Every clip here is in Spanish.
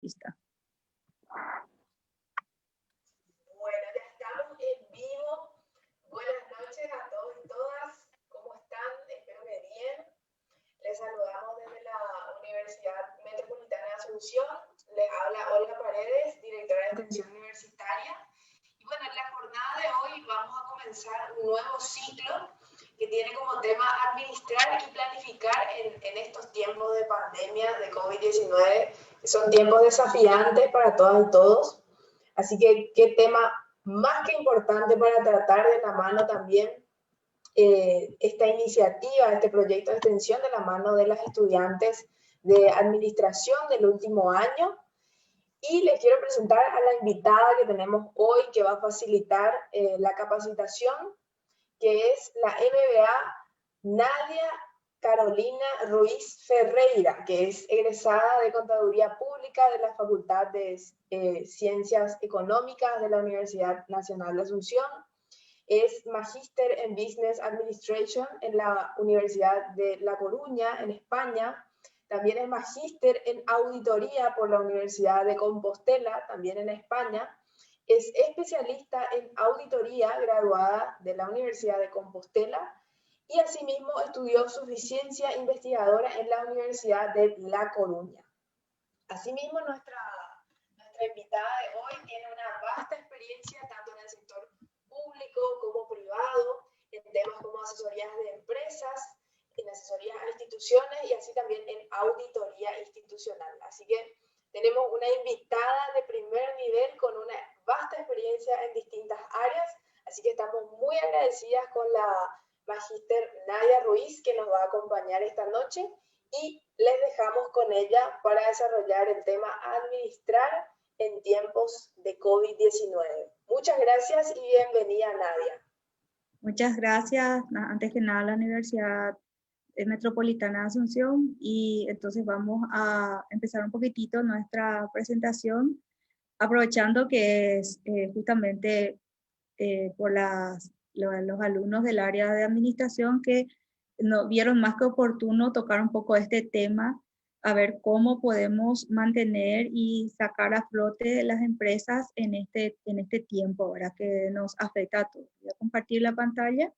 Lista. Bueno, ya estamos en vivo. Buenas noches a todos y todas. ¿Cómo están? Espero que bien. Les saludamos desde la Universidad Metropolitana de Asunción. Les habla Olga Paredes, directora de Extensión Universitaria. Y bueno, en la jornada de hoy vamos a comenzar un nuevo ciclo que tiene como tema administrar y planificar en estos tiempos de pandemia de COVID-19, que son tiempos desafiantes para todas y todos. Así que qué tema más que importante para tratar de la mano también esta iniciativa, este proyecto de extensión de la mano de las estudiantes de administración del último año. Y les quiero presentar a la invitada que tenemos hoy, que va a facilitar la capacitación, que es la MBA Nadia Carolina Ruiz Ferreira, que es egresada de Contaduría Pública de la Facultad de Ciencias Económicas de la Universidad Nacional de Asunción. Es magíster en Business Administration en la Universidad de La Coruña, en España. También es magíster en Auditoría por la Universidad de Compostela, también en España. Es especialista en auditoría graduada de la Universidad de Compostela y asimismo estudió suficiencia investigadora en la Universidad de La Coruña. Asimismo, nuestra invitada de hoy tiene una vasta experiencia tanto en el sector público como privado, en temas como asesorías de empresas, en asesorías a instituciones y así también en auditoría institucional. Así que tenemos una invitada de primer nivel con una vasta experiencia en distintas áreas, así que estamos muy agradecidas con la magíster Nadia Ruiz, que nos va a acompañar esta noche, y les dejamos con ella para desarrollar el tema administrar en tiempos de COVID-19. Muchas gracias y bienvenida, Nadia. Muchas gracias. Antes que nada, la Universidad Metropolitana de Asunción, y entonces vamos a empezar un poquitito nuestra presentación, aprovechando que es justamente por los alumnos del área de administración que no vieron más que oportuno tocar un poco este tema, a ver cómo podemos mantener y sacar a flote las empresas en este tiempo, ahora que nos afecta a todos. Voy a compartir la pantalla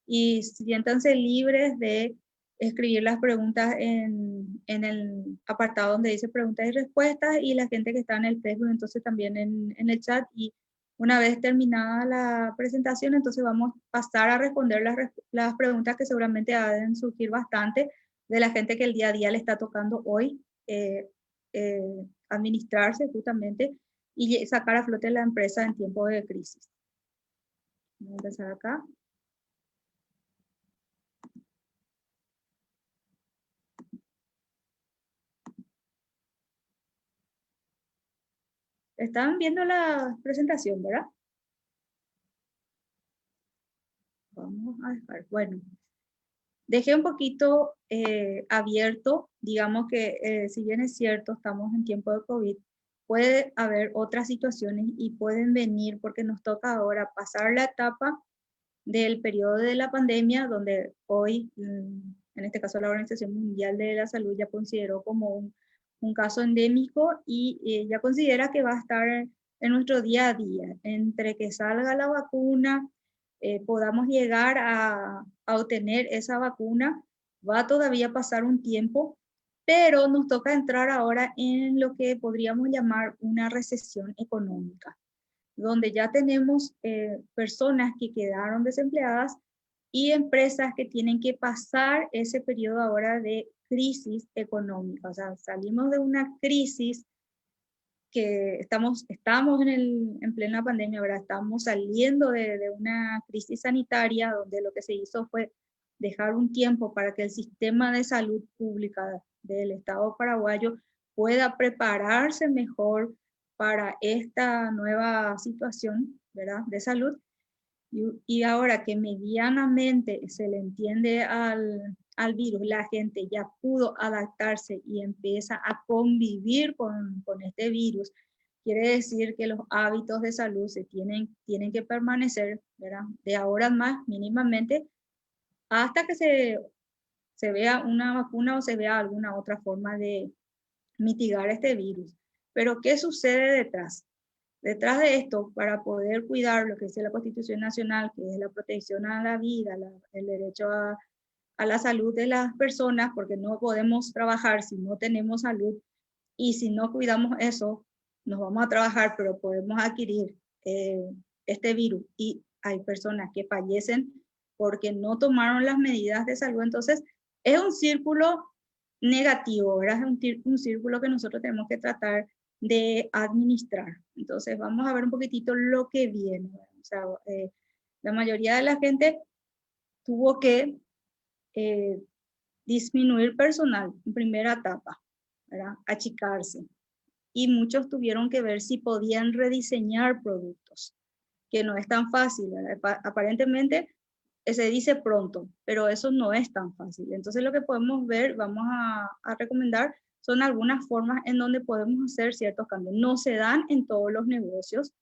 y siéntanse libres de escribir las preguntas en el apartado donde dice preguntas y respuestas, y la gente que está en el Facebook entonces también en el chat. Y una vez terminada la presentación, entonces vamos a pasar a responder las preguntas que seguramente deben surgir bastante de la gente que el día a día le está tocando hoy administrarse justamente y sacar a flote la empresa en tiempo de crisis. Vamos a empezar acá. Están viendo la presentación, ¿verdad? Vamos a dejar, bueno, dejé un poquito abierto, digamos que si bien es cierto, estamos en tiempo de COVID, puede haber otras situaciones y pueden venir porque nos toca ahora pasar la etapa del periodo de la pandemia, donde hoy, en este caso la Organización Mundial de la Salud ya consideró como un caso endémico y ya considera que va a estar en nuestro día a día, entre que salga la vacuna, podamos llegar a obtener esa vacuna, va todavía a pasar un tiempo, pero nos toca entrar ahora en lo que podríamos llamar una recesión económica, donde ya tenemos personas que quedaron desempleadas y empresas que tienen que pasar ese periodo ahora de crisis económica. O sea, salimos de una crisis que estamos en plena pandemia, ¿verdad? Estamos saliendo de una crisis sanitaria donde lo que se hizo fue dejar un tiempo para que el sistema de salud pública del Estado paraguayo pueda prepararse mejor para esta nueva situación, ¿verdad?, de salud. Y ahora que medianamente se le entiende al virus, la gente ya pudo adaptarse y empieza a convivir con este virus, quiere decir que los hábitos de salud tienen que permanecer, ¿verdad?, de ahora en más mínimamente hasta que se vea una vacuna o se vea alguna otra forma de mitigar este virus. Pero ¿qué sucede detrás? Detrás de esto, para poder cuidar lo que dice la Constitución Nacional, que es la protección a la vida, el derecho a la salud de las personas, porque no podemos trabajar si no tenemos salud, y si no cuidamos eso, nos vamos a trabajar, pero podemos adquirir este virus, y hay personas que fallecen porque no tomaron las medidas de salud. Entonces, es un círculo negativo, ¿verdad? Es un círculo que nosotros tenemos que tratar de administrar. Entonces, vamos a ver un poquitito lo que viene, ¿verdad? O sea, la mayoría de la gente tuvo que disminuir personal en primera etapa, ¿verdad? Achicarse. Y muchos tuvieron que ver si podían rediseñar productos, que no es tan fácil, ¿verdad? Aparentemente se dice pronto, pero eso no es tan fácil. Entonces lo que podemos ver, vamos a recomendar, son algunas formas en donde podemos hacer ciertos cambios. No se dan en todos los negocios.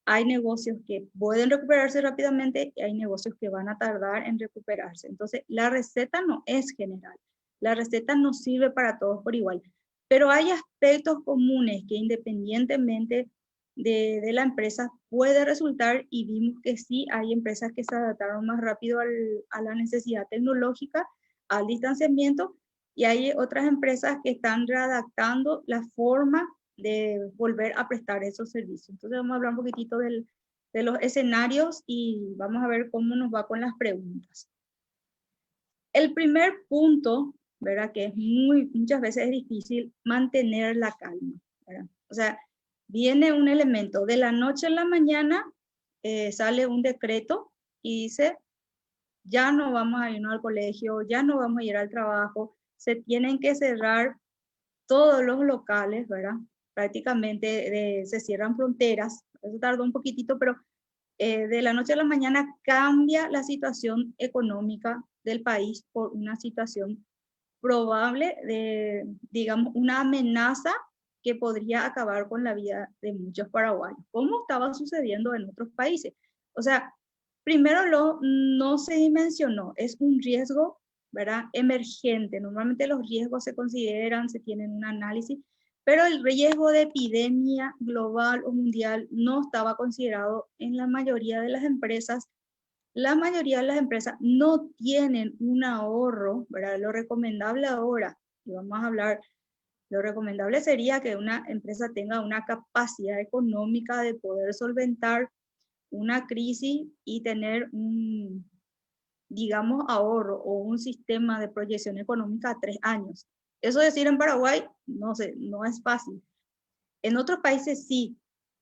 Hay negocios que pueden recuperarse rápidamente y hay negocios que van a tardar en recuperarse. Entonces, la receta no es general. La receta no sirve para todos por igual. Pero hay aspectos comunes que independientemente de la empresa puede resultar, y vimos que sí hay empresas que se adaptaron más rápido a la necesidad tecnológica, al distanciamiento, y hay otras empresas que están readaptando la forma de volver a prestar esos servicios. Entonces vamos a hablar un poquitito de los escenarios y vamos a ver cómo nos va con las preguntas. El primer punto, ¿verdad? Que es muchas veces es difícil mantener la calma, ¿verdad? O sea, viene un elemento, de la noche a la mañana sale un decreto y dice, ya no vamos a irnos al colegio, ya no vamos a ir al trabajo, se tienen que cerrar todos los locales, ¿verdad? Prácticamente se cierran fronteras, eso tardó un poquitito, pero de la noche a la mañana cambia la situación económica del país por una situación probable de, digamos, una amenaza que podría acabar con la vida de muchos paraguayos, como estaba sucediendo en otros países. O sea, primero no se dimensionó, es un riesgo, ¿verdad? Emergente. Normalmente los riesgos se consideran, se tienen un análisis, pero el riesgo de epidemia global o mundial no estaba considerado en la mayoría de las empresas. La mayoría de las empresas no tienen un ahorro, ¿verdad? Lo recomendable ahora, y vamos a hablar, lo recomendable sería que una empresa tenga una capacidad económica de poder solventar una crisis y tener un, digamos, ahorro o un sistema de proyección económica a 3 años. Eso decir en Paraguay, no sé, no es fácil. En otros países sí,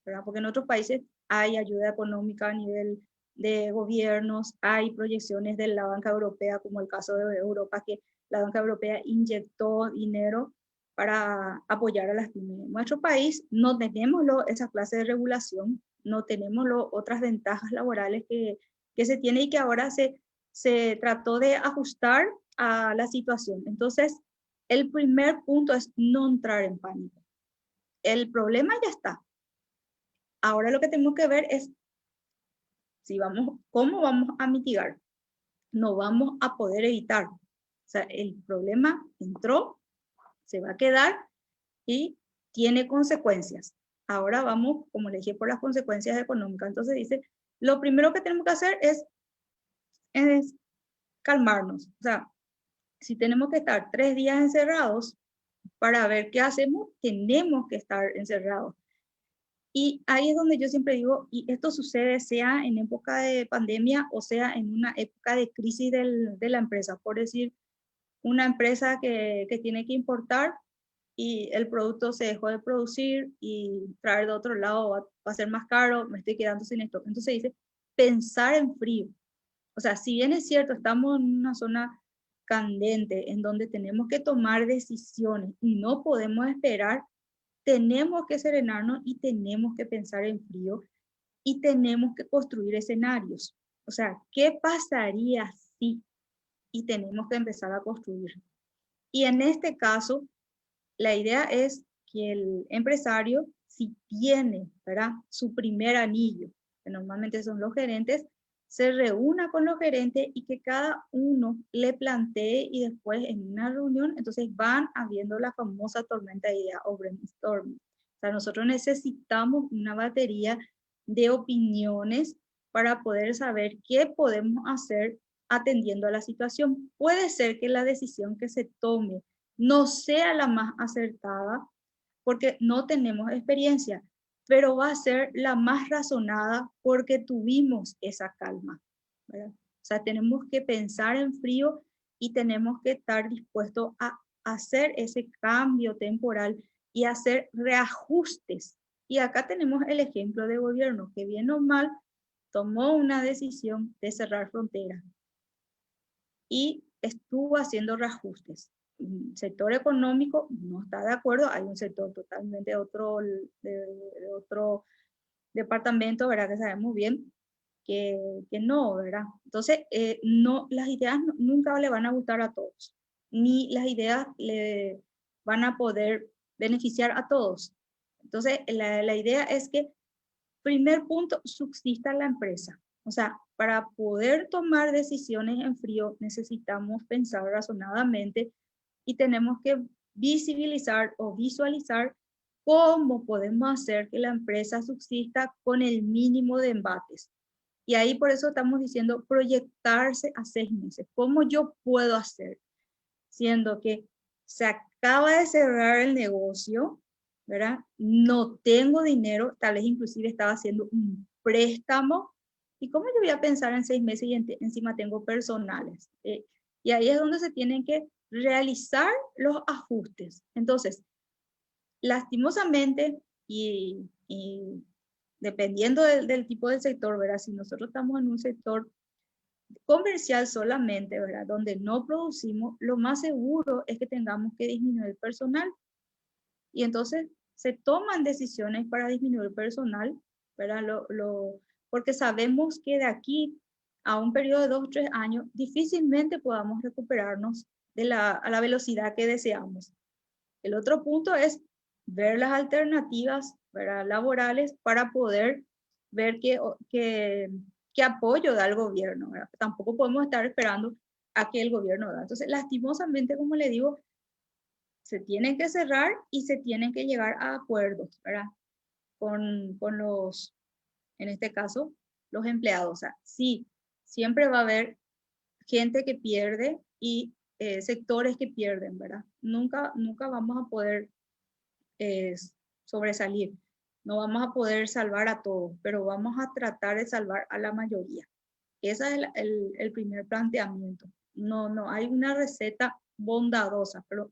¿verdad? Porque en otros países hay ayuda económica a nivel de gobiernos, hay proyecciones de la Banca Europea, como el caso de Europa, que la Banca Europea inyectó dinero para apoyar a las pymes. En nuestro país no tenemos esa clase de regulación, no tenemos otras ventajas laborales que se tiene y que ahora se trató de ajustar a la situación. Entonces, el primer punto es no entrar en pánico. El problema ya está. Ahora lo que tenemos que ver es si vamos, cómo vamos a mitigar. No vamos a poder evitar. O sea, el problema entró, se va a quedar y tiene consecuencias. Ahora vamos, como le dije, por las consecuencias económicas. Entonces dice, lo primero que tenemos que hacer es calmarnos. O sea, si tenemos que estar 3 días encerrados para ver qué hacemos, tenemos que estar encerrados. Y ahí es donde yo siempre digo, y esto sucede sea en época de pandemia o sea en una época de crisis de la empresa. Por decir, una empresa que tiene que importar y el producto se dejó de producir y traer de otro lado va a ser más caro, me estoy quedando sin esto. Entonces dice, pensar en frío. O sea, si bien es cierto, estamos en una zona candente en donde tenemos que tomar decisiones y no podemos esperar, tenemos que serenarnos y tenemos que pensar en frío y tenemos que construir escenarios. O sea, ¿qué pasaría si? Y tenemos que empezar a construir. Y en este caso, la idea es que el empresario, si tiene, ¿verdad?, su primer anillo, que normalmente son los gerentes, se reúna con los gerentes y que cada uno le plantee y después en una reunión, entonces van habiendo la famosa tormenta de ideas o brainstorming. O sea, nosotros necesitamos una batería de opiniones para poder saber qué podemos hacer atendiendo a la situación. Puede ser que la decisión que se tome no sea la más acertada porque no tenemos experiencia, pero va a ser la más razonada porque tuvimos esa calma, ¿verdad? O sea, tenemos que pensar en frío y tenemos que estar dispuestos a hacer ese cambio temporal y hacer reajustes. Y acá tenemos el ejemplo de gobierno que bien o mal tomó una decisión de cerrar fronteras y estuvo haciendo reajustes. El sector económico no está de acuerdo, hay un sector totalmente de otro departamento, ¿verdad? Que sabemos bien que no, ¿verdad? Entonces, no, las ideas nunca le van a gustar a todos, ni las ideas le van a poder beneficiar a todos. Entonces, la idea es que, primer punto, subsista la empresa. O sea, para poder tomar decisiones en frío necesitamos pensar razonadamente y tenemos que visibilizar o visualizar cómo podemos hacer que la empresa subsista con el mínimo de embates. Y ahí por eso estamos diciendo proyectarse a 6 meses. ¿Cómo yo puedo hacer? Siendo que se acaba de cerrar el negocio, ¿verdad? No tengo dinero, tal vez inclusive estaba haciendo un préstamo. ¿Y cómo yo voy a pensar en 6 meses y encima tengo personales? Y ahí es donde se tienen que realizar los ajustes. Entonces, lastimosamente, y dependiendo del tipo del sector, ¿verdad? Si nosotros estamos en un sector comercial solamente, ¿verdad? Donde no producimos, lo más seguro es que tengamos que disminuir personal. Y entonces se toman decisiones para disminuir personal, ¿verdad? Porque sabemos que de aquí a un periodo de 2 o 3 años difícilmente podamos recuperarnos a la velocidad que deseamos. El otro punto es ver las alternativas, ¿verdad?, laborales para poder ver qué apoyo da el gobierno, ¿verdad? Tampoco podemos estar esperando a que el gobierno da. Entonces, lastimosamente, como le digo, se tienen que cerrar y se tienen que llegar a acuerdos, ¿verdad? Con los, en este caso, los empleados. O sea, sí, siempre va a haber gente que pierde y sectores que pierden, ¿verdad? Nunca vamos a poder eh, sobresalir. No vamos a poder salvar a todos, pero vamos a tratar de salvar a la mayoría. Ese es el primer planteamiento. No hay una receta bondadosa, pero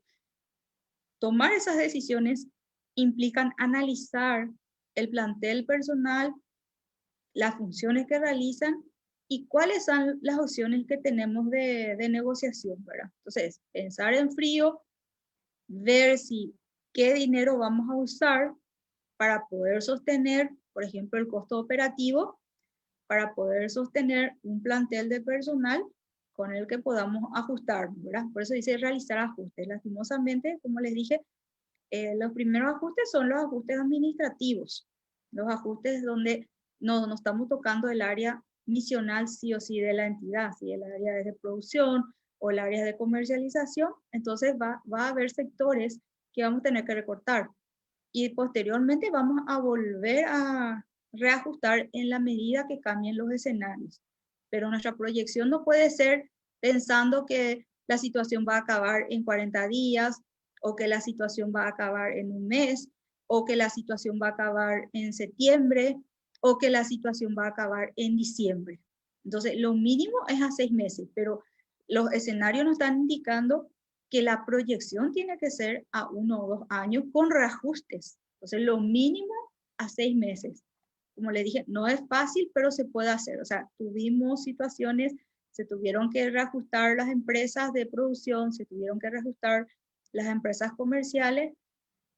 tomar esas decisiones implican analizar el plantel personal, las funciones que realizan y cuáles son las opciones que tenemos de negociación, ¿verdad? Entonces, pensar en frío, ver si qué dinero vamos a usar para poder sostener, por ejemplo, el costo operativo, para poder sostener un plantel de personal con el que podamos ajustar, ¿verdad? Por eso dice realizar ajustes. Lastimosamente, como les dije, los primeros ajustes son los ajustes administrativos, los ajustes donde no estamos tocando el área misional sí o sí de la entidad, si el área de producción o el área de comercialización, entonces va a haber sectores que vamos a tener que recortar y posteriormente vamos a volver a reajustar en la medida que cambien los escenarios. Pero nuestra proyección no puede ser pensando que la situación va a acabar en 40 días o que la situación va a acabar en un mes o que la situación va a acabar en septiembre o que la situación va a acabar en diciembre. Entonces, lo mínimo es a 6 meses, pero los escenarios nos están indicando que la proyección tiene que ser a 1 o 2 años con reajustes. Entonces, lo mínimo a 6 meses. Como le dije, no es fácil, pero se puede hacer. O sea, tuvimos situaciones, se tuvieron que reajustar las empresas de producción, se tuvieron que reajustar las empresas comerciales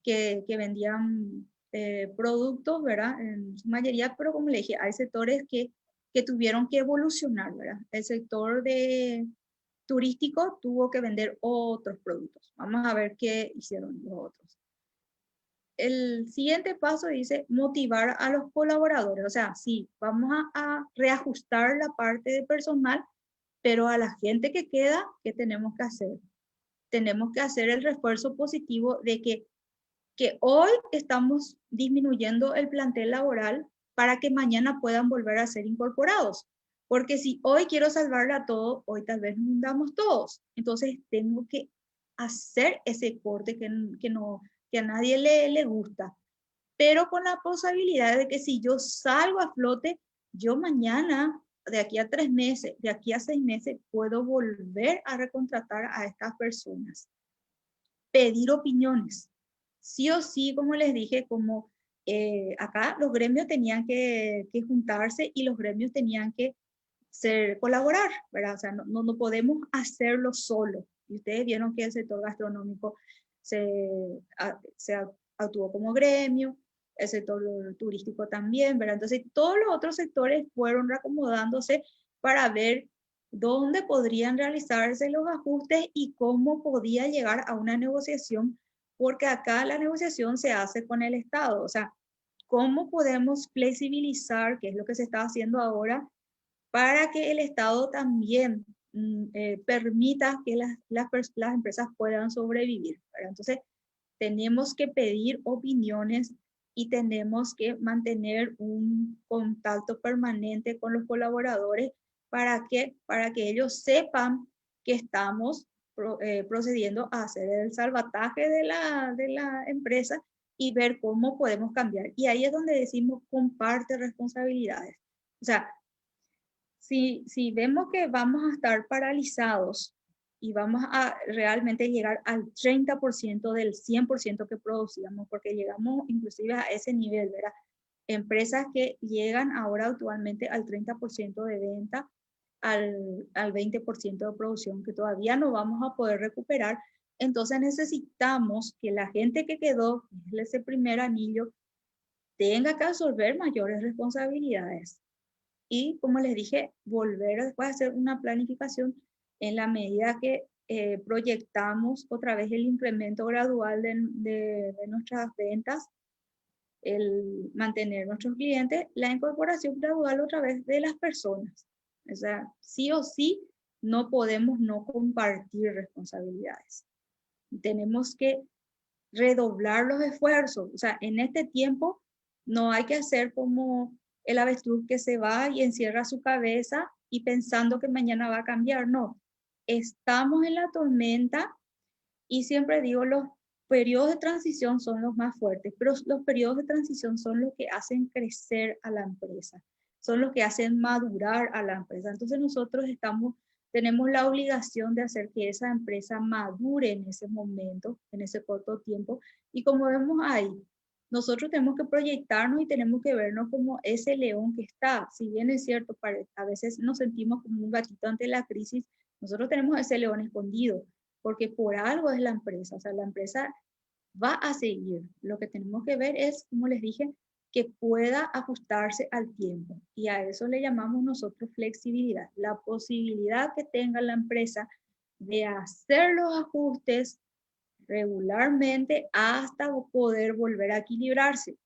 que vendían productos, ¿verdad? En su mayoría, pero como le dije, hay sectores que tuvieron que evolucionar, ¿verdad? El sector turístico tuvo que vender otros productos. Vamos a ver qué hicieron los otros. El siguiente paso dice motivar a los colaboradores. O sea, sí, vamos a reajustar la parte de personal, pero a la gente que queda, ¿qué tenemos que hacer? Tenemos que hacer el refuerzo positivo de que que hoy estamos disminuyendo el plantel laboral para que mañana puedan volver a ser incorporados. Porque si hoy quiero salvarla a todos, hoy tal vez nos hundamos todos. Entonces tengo que hacer ese corte que a nadie le gusta, pero con la posibilidad de que si yo salgo a flote, yo mañana, de aquí a 3 meses, de aquí a 6 meses, puedo volver a recontratar a estas personas. Pedir opiniones. Sí o sí, como les dije, como acá los gremios tenían que juntarse y los gremios tenían que colaborar, ¿verdad? O sea, no podemos hacerlo solo. Y ustedes vieron que el sector gastronómico se actuó como gremio, el sector turístico también, ¿verdad? Entonces, todos los otros sectores fueron reacomodándose para ver dónde podrían realizarse los ajustes y cómo podía llegar a una negociación, porque acá la negociación se hace con el Estado, o sea, cómo podemos flexibilizar, que es lo que se está haciendo ahora, para que el Estado también permita que las empresas puedan sobrevivir, ¿verdad? Entonces, tenemos que pedir opiniones y tenemos que mantener un contacto permanente con los colaboradores para que ellos sepan que estamos procediendo a hacer el salvataje de la empresa y ver cómo podemos cambiar. Y ahí es donde decimos comparte responsabilidades. O sea, si vemos que vamos a estar paralizados y vamos a realmente llegar al 30% del 100% que producíamos, porque llegamos inclusive a ese nivel, ¿verdad? Empresas que llegan ahora actualmente al 30% de venta, al 20% de producción, que todavía no vamos a poder recuperar. Entonces necesitamos que la gente que quedó, ese primer anillo, tenga que absorber mayores responsabilidades. Y como les dije, volver después a hacer una planificación en la medida que proyectamos otra vez el incremento gradual de nuestras ventas, el mantener nuestros clientes, la incorporación gradual otra vez de las personas. O sea, sí o sí, no podemos no compartir responsabilidades. Tenemos que redoblar los esfuerzos. O sea, en este tiempo no hay que hacer como el avestruz que se va y encierra su cabeza y pensando que mañana va a cambiar. No, estamos en la tormenta y siempre digo, los periodos de transición son los más fuertes, pero los periodos de transición son los que hacen crecer a la empresa, son los que hacen madurar a la empresa. Entonces nosotros tenemos la obligación de hacer que esa empresa madure en ese momento, en ese corto tiempo. Y como vemos ahí, nosotros tenemos que proyectarnos y tenemos que vernos como ese león que está. Si bien es cierto, a veces nos sentimos como un gatito ante la crisis, nosotros tenemos ese león escondido, porque por algo es la empresa. O sea, la empresa va a seguir. Lo que tenemos que ver es, como les dije, que pueda ajustarse al tiempo. Y a eso le llamamos nosotros flexibilidad. La posibilidad que tenga la empresa de hacer los ajustes regularmente hasta poder volver a equilibrarse.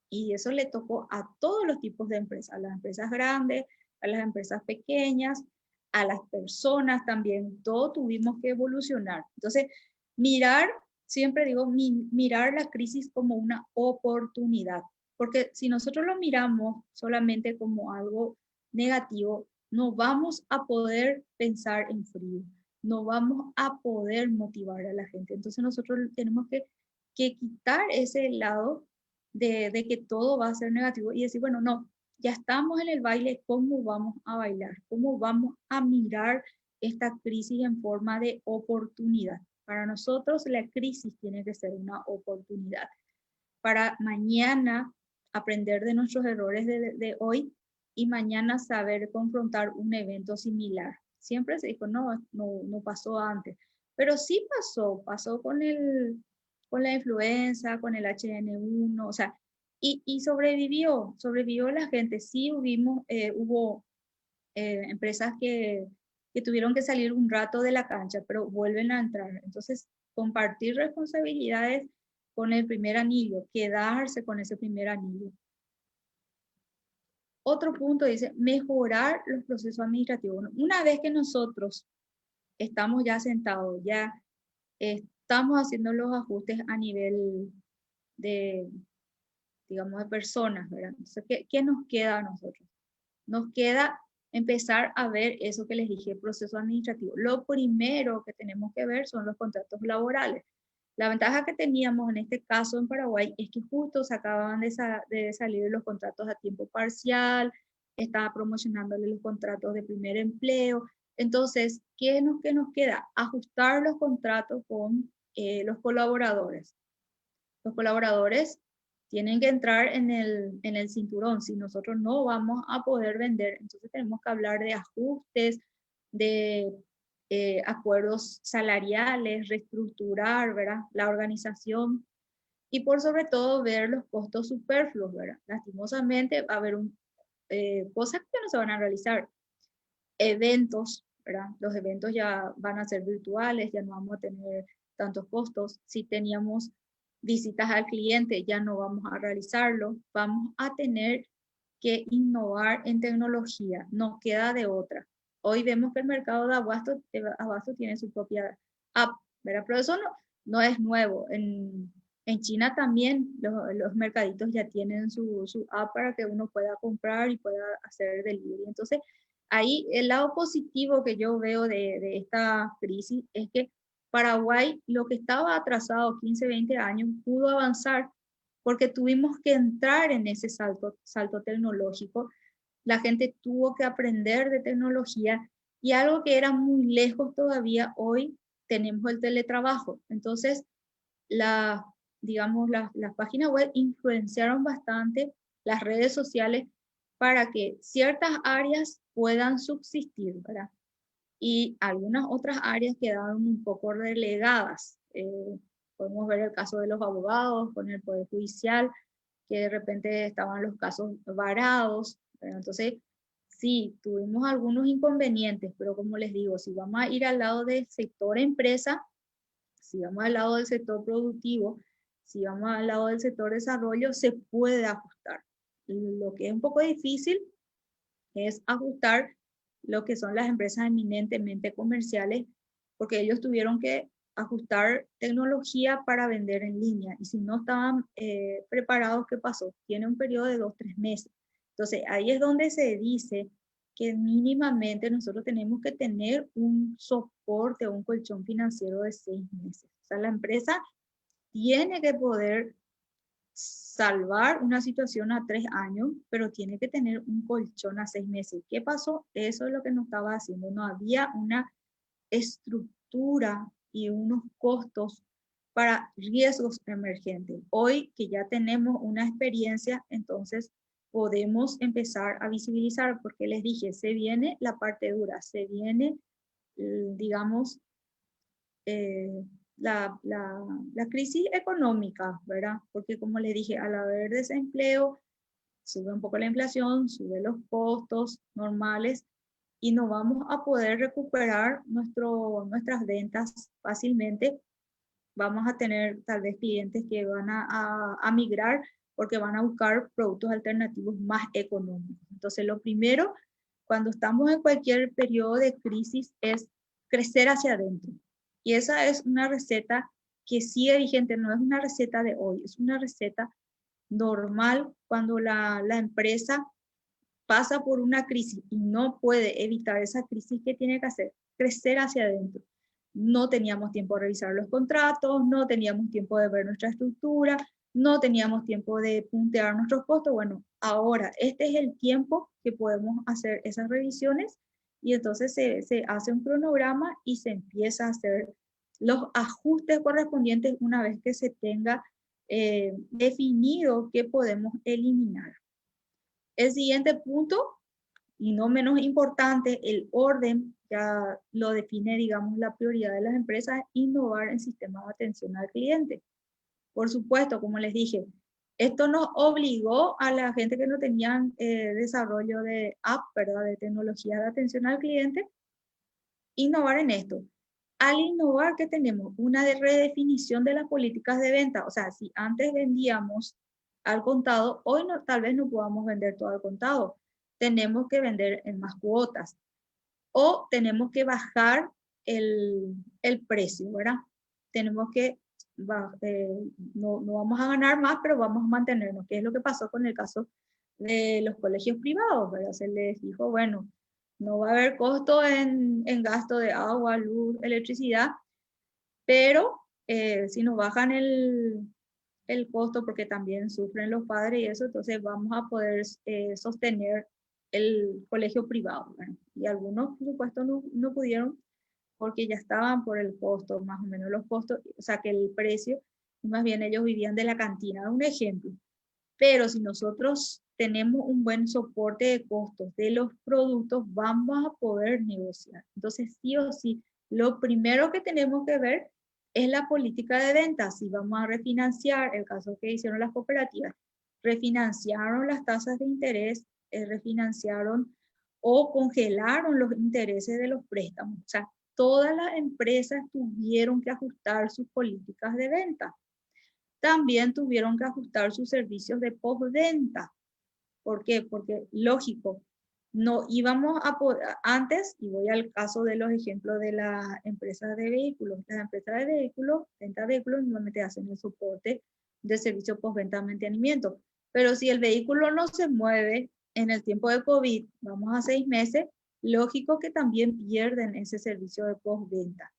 Y eso le tocó a todos los tipos de empresas, a las empresas grandes, a las empresas pequeñas, a las personas también, todo tuvimos que evolucionar. Entonces, siempre digo, mirar la crisis como una oportunidad, porque si nosotros lo miramos solamente como algo negativo, no vamos a poder pensar en frío, no vamos a poder motivar a la gente. Entonces nosotros tenemos que quitar ese lado de que todo va a ser negativo y decir, bueno, no, ya estamos en el baile, ¿cómo vamos a bailar? ¿Cómo vamos a mirar esta crisis en forma de oportunidad? Para nosotros la crisis tiene que ser una oportunidad. Para mañana aprender de nuestros errores de hoy y mañana saber confrontar un evento similar. Siempre se dijo, no pasó antes, pero sí pasó con la influenza, con el H1N1, o sea, y sobrevivió la gente. Sí hubo empresas que tuvieron que salir un rato de la cancha, pero vuelven a entrar. Entonces, compartir responsabilidades con el primer anillo, quedarse con ese primer anillo. Otro punto dice, mejorar los procesos administrativos. Una vez que nosotros estamos ya sentados, ya estamos haciendo los ajustes de, digamos, de personas, ¿verdad? Entonces, ¿qué nos queda a nosotros? Nos queda empezar a ver eso que les dije, el proceso administrativo. Lo primero que tenemos que ver son los contratos laborales. La ventaja que teníamos en este caso en Paraguay es que justo se acababan de salir los contratos a tiempo parcial, estaba promocionándole los contratos de primer empleo. Entonces, qué nos queda? Ajustar los contratos con los colaboradores. Los colaboradores tienen que entrar en el cinturón, si nosotros no vamos a poder vender, entonces tenemos que hablar de ajustes, de acuerdos salariales, reestructurar, ¿verdad? La organización y por sobre todo ver los costos superfluos, ¿verdad? Lastimosamente va a haber cosas que no se van a realizar, eventos, ¿verdad? Los eventos ya van a ser virtuales, ya no vamos a tener tantos costos. Si teníamos visitas al cliente, ya no vamos a realizarlo. Vamos a tener que innovar en tecnología, nos queda de otra. Hoy vemos que el mercado de abasto tiene su propia app, ¿verdad? Pero eso no es nuevo. En China también los mercaditos ya tienen su app para que uno pueda comprar y pueda hacer delivery. Entonces, ahí el lado positivo que yo veo de esta crisis es que Paraguay, lo que estaba atrasado 15, 20 años, pudo avanzar porque tuvimos que entrar en ese salto tecnológico. La gente tuvo que aprender de tecnología y algo que era muy lejos todavía, hoy tenemos el teletrabajo. Entonces, digamos, las páginas web influenciaron bastante las redes sociales para que ciertas áreas puedan subsistir, ¿verdad? Y algunas otras áreas quedaron un poco relegadas. Podemos ver el caso de los abogados con el Poder Judicial, que de repente estaban los casos varados, ¿verdad? Entonces, sí, tuvimos algunos inconvenientes, pero como les digo, si vamos a ir al lado del sector empresa, si vamos al lado del sector productivo, si vamos al lado del sector desarrollo, se puede ajustar. Lo que es un poco difícil es ajustar lo que son las empresas eminentemente comerciales, porque ellos tuvieron que ajustar tecnología para vender en línea. Y si no estaban preparados, ¿qué pasó? Tiene un periodo de 2, 3 meses. Entonces, ahí es donde se dice que mínimamente nosotros tenemos que tener un soporte o un colchón financiero de 6 meses. O sea, la empresa tiene que poder salvar una situación a 3 años, pero tiene que tener un colchón a 6 meses. ¿Qué pasó? Eso es lo que no estaba haciendo. No había una estructura y unos costos para riesgos emergentes. Hoy que ya tenemos una experiencia, entonces podemos empezar a visibilizar, porque les dije, se viene la parte dura, se viene, digamos, eh, la crisis económica, ¿verdad? Porque como les dije, al haber desempleo, sube un poco la inflación, sube los costos normales y no vamos a poder recuperar nuestras ventas fácilmente. Vamos a tener tal vez clientes que van a migrar porque van a buscar productos alternativos más económicos. Entonces, lo primero, cuando estamos en cualquier periodo de crisis, es crecer hacia adentro. Y esa es una receta que sigue vigente, no es una receta de hoy, es una receta normal cuando la empresa pasa por una crisis y no puede evitar esa crisis. ¿Qué tiene que hacer? Crecer hacia adentro. No teníamos tiempo de revisar los contratos, no teníamos tiempo de ver nuestra estructura, no teníamos tiempo de puntear nuestros costos. Bueno, ahora este es el tiempo que podemos hacer esas revisiones y entonces se hace un cronograma y se empieza a hacer los ajustes correspondientes una vez que se tenga definido qué podemos eliminar. El siguiente punto, y no menos importante, el orden, ya lo define, digamos, la prioridad de las empresas, innovar en sistemas de atención al cliente. Por supuesto, como les dije, esto nos obligó a la gente que no tenían desarrollo de app, ¿verdad? De tecnología de atención al cliente, innovar en esto. Al innovar, ¿qué tenemos? Una redefinición de las políticas de venta. O sea, si antes vendíamos al contado, hoy no, tal vez no podamos vender todo al contado. Tenemos que vender en más cuotas o tenemos que bajar el precio, ¿verdad? Tenemos que no vamos a ganar más, pero vamos a mantenernos, que es lo que pasó con el caso de los colegios privados, ¿verdad? Se les dijo, bueno, no va a haber costo en gasto de agua, luz, electricidad, pero si nos bajan el costo, porque también sufren los padres y eso, entonces vamos a poder sostener el colegio privado, ¿verdad? Y algunos, por supuesto, no pudieron porque ya estaban por el costo, más o menos los costos, o sea que el precio, más bien ellos vivían de la cantina, un ejemplo. Pero si nosotros tenemos un buen soporte de costos de los productos, vamos a poder negociar. Entonces, sí o sí, lo primero que tenemos que ver es la política de ventas. Si vamos a refinanciar, el caso que hicieron las cooperativas, refinanciaron las tasas de interés, refinanciaron o congelaron los intereses de los préstamos. O sea, todas las empresas tuvieron que ajustar sus políticas de venta. También tuvieron que ajustar sus servicios de postventa. ¿Por qué? Porque, lógico, no íbamos a poder, antes, y voy al caso de los ejemplos de las empresas de vehículos, las empresas de vehículos, venta de vehículos, normalmente hacen el soporte de servicio postventa de mantenimiento. Pero si el vehículo no se mueve en el tiempo de COVID, vamos a 6 meses, lógico que también pierden ese servicio de postventa.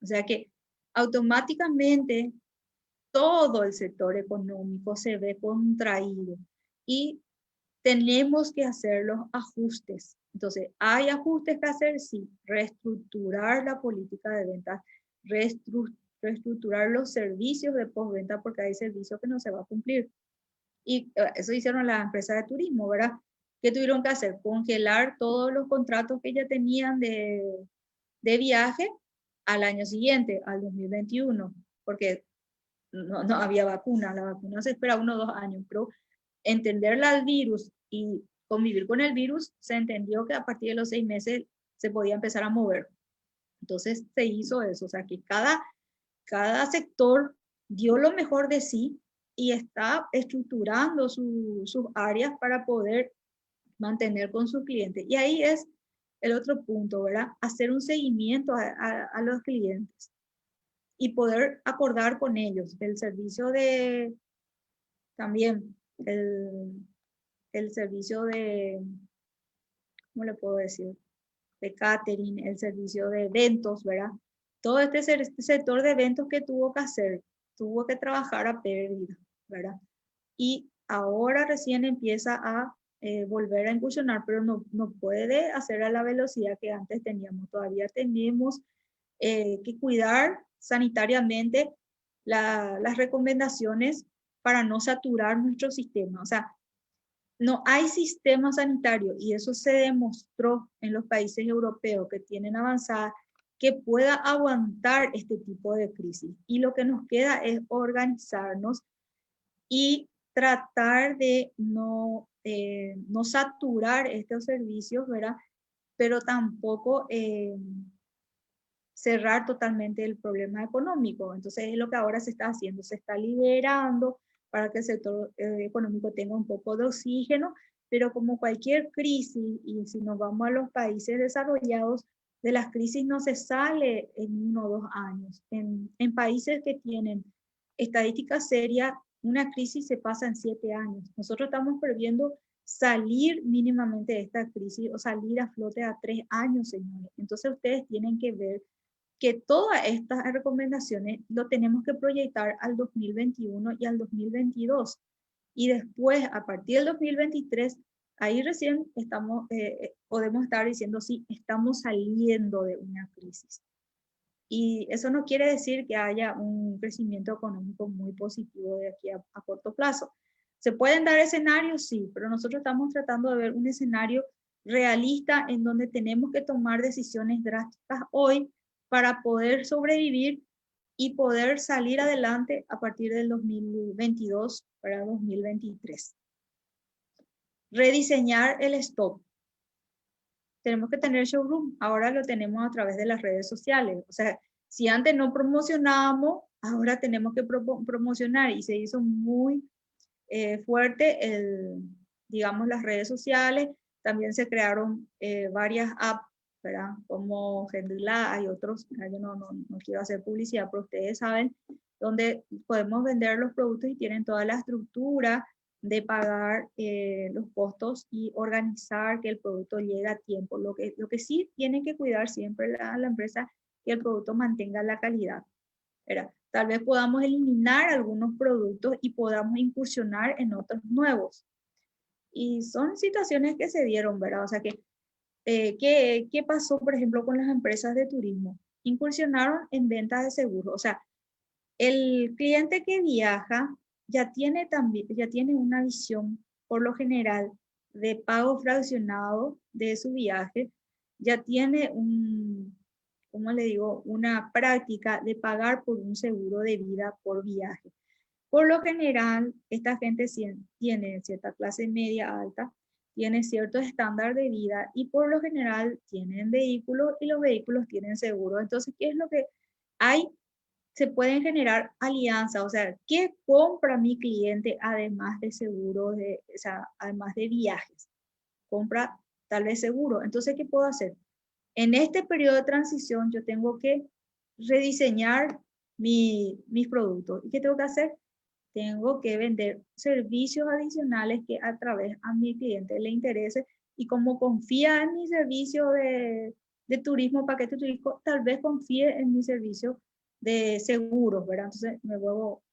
O sea que automáticamente todo el sector económico se ve contraído y tenemos que hacer los ajustes. Entonces, ¿hay ajustes que hacer? Sí, reestructurar la política de ventas, reestructurar los servicios de postventa porque hay servicios que no se va a cumplir. Y eso hicieron las empresas de turismo, ¿verdad? ¿Qué tuvieron que hacer? Congelar todos los contratos que ya tenían de viaje al año siguiente, al 2021, porque no había vacuna, la vacuna se espera 1 o 2 años, pero entenderla al virus y convivir con el virus, se entendió que a partir de los 6 meses se podía empezar a mover. Entonces se hizo eso, o sea que cada sector dio lo mejor de sí y está estructurando sus áreas para poder mantener con sus clientes. Y ahí es el otro punto, ¿verdad? Hacer un seguimiento a los clientes y poder acordar con ellos el servicio de, también el servicio de, ¿cómo le puedo decir? De catering, el servicio de eventos, ¿verdad? Todo este sector de eventos que tuvo que hacer, tuvo que trabajar a pérdida, ¿verdad? Y ahora recién empieza a volver a incursionar, pero no puede hacer a la velocidad que antes teníamos. Todavía tenemos que cuidar sanitariamente las recomendaciones para no saturar nuestro sistema. O sea, no hay sistema sanitario y eso se demostró en los países europeos que tienen avanzada que pueda aguantar este tipo de crisis. Y lo que nos queda es organizarnos y tratar de no saturar estos servicios, ¿verdad? Pero tampoco cerrar totalmente el problema económico. Entonces es lo que ahora se está haciendo, se está liberando para que el sector económico tenga un poco de oxígeno, pero como cualquier crisis, y si nos vamos a los países desarrollados, de las crisis no se sale en 1 o 2 años. En países que tienen estadísticas serias, una crisis se pasa en 7 años. Nosotros estamos previendo salir mínimamente de esta crisis o salir a flote a 3 años, señores. Entonces ustedes tienen que ver que todas estas recomendaciones lo tenemos que proyectar al 2021 y al 2022. Y después, a partir del 2023, ahí recién podemos estar diciendo, sí, estamos saliendo de una crisis. Y eso no quiere decir que haya un crecimiento económico muy positivo de aquí a corto plazo. ¿Se pueden dar escenarios? Sí, pero nosotros estamos tratando de ver un escenario realista en donde tenemos que tomar decisiones drásticas hoy para poder sobrevivir y poder salir adelante a partir del 2022 para 2023. Rediseñar el stock. Tenemos que tener showroom, ahora lo tenemos a través de las redes sociales. O sea, si antes no promocionábamos, ahora tenemos que promocionar y se hizo muy fuerte, digamos, las redes sociales. También se crearon varias apps, ¿verdad? Como Gendula, hay otros, yo no quiero hacer publicidad, pero ustedes saben, donde podemos vender los productos y tienen toda la estructura de pagar los costos y organizar que el producto llegue a tiempo. Lo que sí tiene que cuidar siempre la empresa que el producto mantenga la calidad. ¿Verdad? Tal vez podamos eliminar algunos productos y podamos incursionar en otros nuevos. Y son situaciones que se dieron, ¿verdad? O sea que, ¿qué pasó, por ejemplo, con las empresas de turismo? Incursionaron en ventas de seguros. O sea, el cliente que viaja ya tiene una visión, por lo general, de pago fraccionado de su viaje, ya tiene ¿cómo le digo? Una práctica de pagar por un seguro de vida por viaje. Por lo general, esta gente tiene cierta clase media alta, tiene cierto estándar de vida y por lo general tienen vehículos y los vehículos tienen seguro. Entonces, ¿qué es lo que hay? Se pueden generar alianzas, o sea, ¿qué compra mi cliente además de seguros, o sea, además de viajes? Compra tal vez seguro. Entonces, ¿qué puedo hacer? En este periodo de transición yo tengo que rediseñar mis productos. ¿Y qué tengo que hacer? Tengo que vender servicios adicionales que a través a mi cliente le interese y como confía en mi servicio de turismo, paquete turístico, tal vez confíe en mi servicio de seguros, ¿verdad? Entonces me vuelvo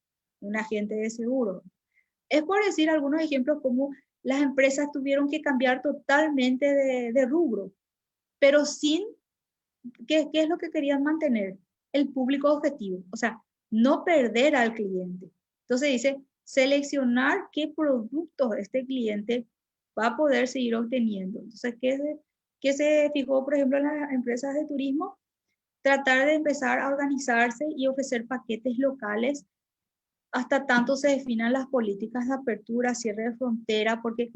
un agente de seguros. Es por decir algunos ejemplos como las empresas tuvieron que cambiar totalmente de rubro, pero sin, ¿qué es lo que querían mantener? El público objetivo, o sea, no perder al cliente. Entonces dice, seleccionar qué productos este cliente va a poder seguir obteniendo. Entonces, ¿qué se fijó, por ejemplo, en las empresas de turismo? Tratar de empezar a organizarse y ofrecer paquetes locales hasta tanto se definan las políticas de apertura, cierre de frontera, porque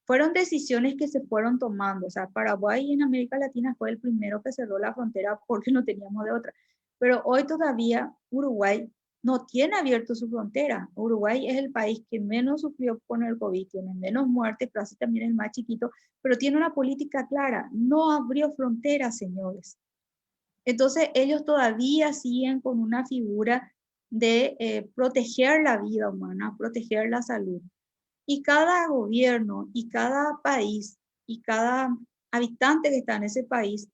fueron decisiones que se fueron tomando. O sea, Paraguay en América Latina fue el primero que cerró la frontera porque no teníamos de otra. Pero hoy todavía Uruguay no tiene abierto su frontera. Uruguay es el país que menos sufrió con el COVID, tiene menos muertes, pero así también es el más chiquito, pero tiene una política clara. No abrió fronteras, señores. Entonces ellos todavía siguen con una figura de proteger la vida humana, proteger la salud. Y cada gobierno y cada país y cada habitante que está en ese país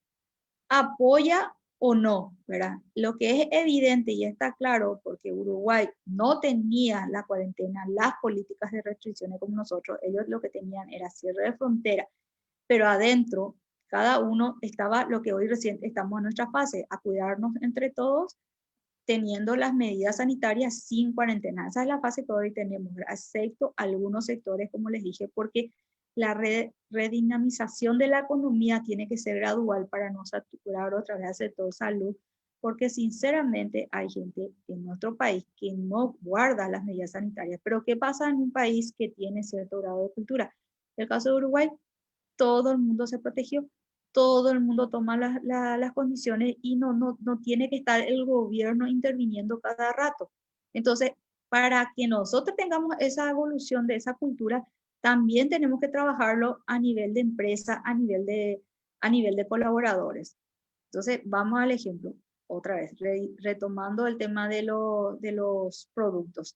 apoya o no, ¿verdad? Lo que es evidente y está claro, porque Uruguay no tenía la cuarentena, las políticas de restricciones como nosotros, ellos lo que tenían era cierre de frontera, pero adentro cada uno estaba lo que hoy recién estamos en nuestra fase, a cuidarnos entre todos, teniendo las medidas sanitarias sin cuarentena. Esa es la fase que hoy tenemos, excepto algunos sectores, como les dije, porque la redinamización de la economía tiene que ser gradual para no saturar otra vez al sector salud, porque sinceramente hay gente en nuestro país que no guarda las medidas sanitarias. Pero ¿qué pasa en un país que tiene cierto grado de cultura? El caso de Uruguay, todo el mundo se protegió, todo el mundo toma las condiciones y no tiene que estar el gobierno interviniendo cada rato. Entonces, para que nosotros tengamos esa evolución de esa cultura, también tenemos que trabajarlo a nivel de empresa, a nivel de colaboradores. Entonces, vamos al ejemplo, otra vez, retomando el tema de los productos.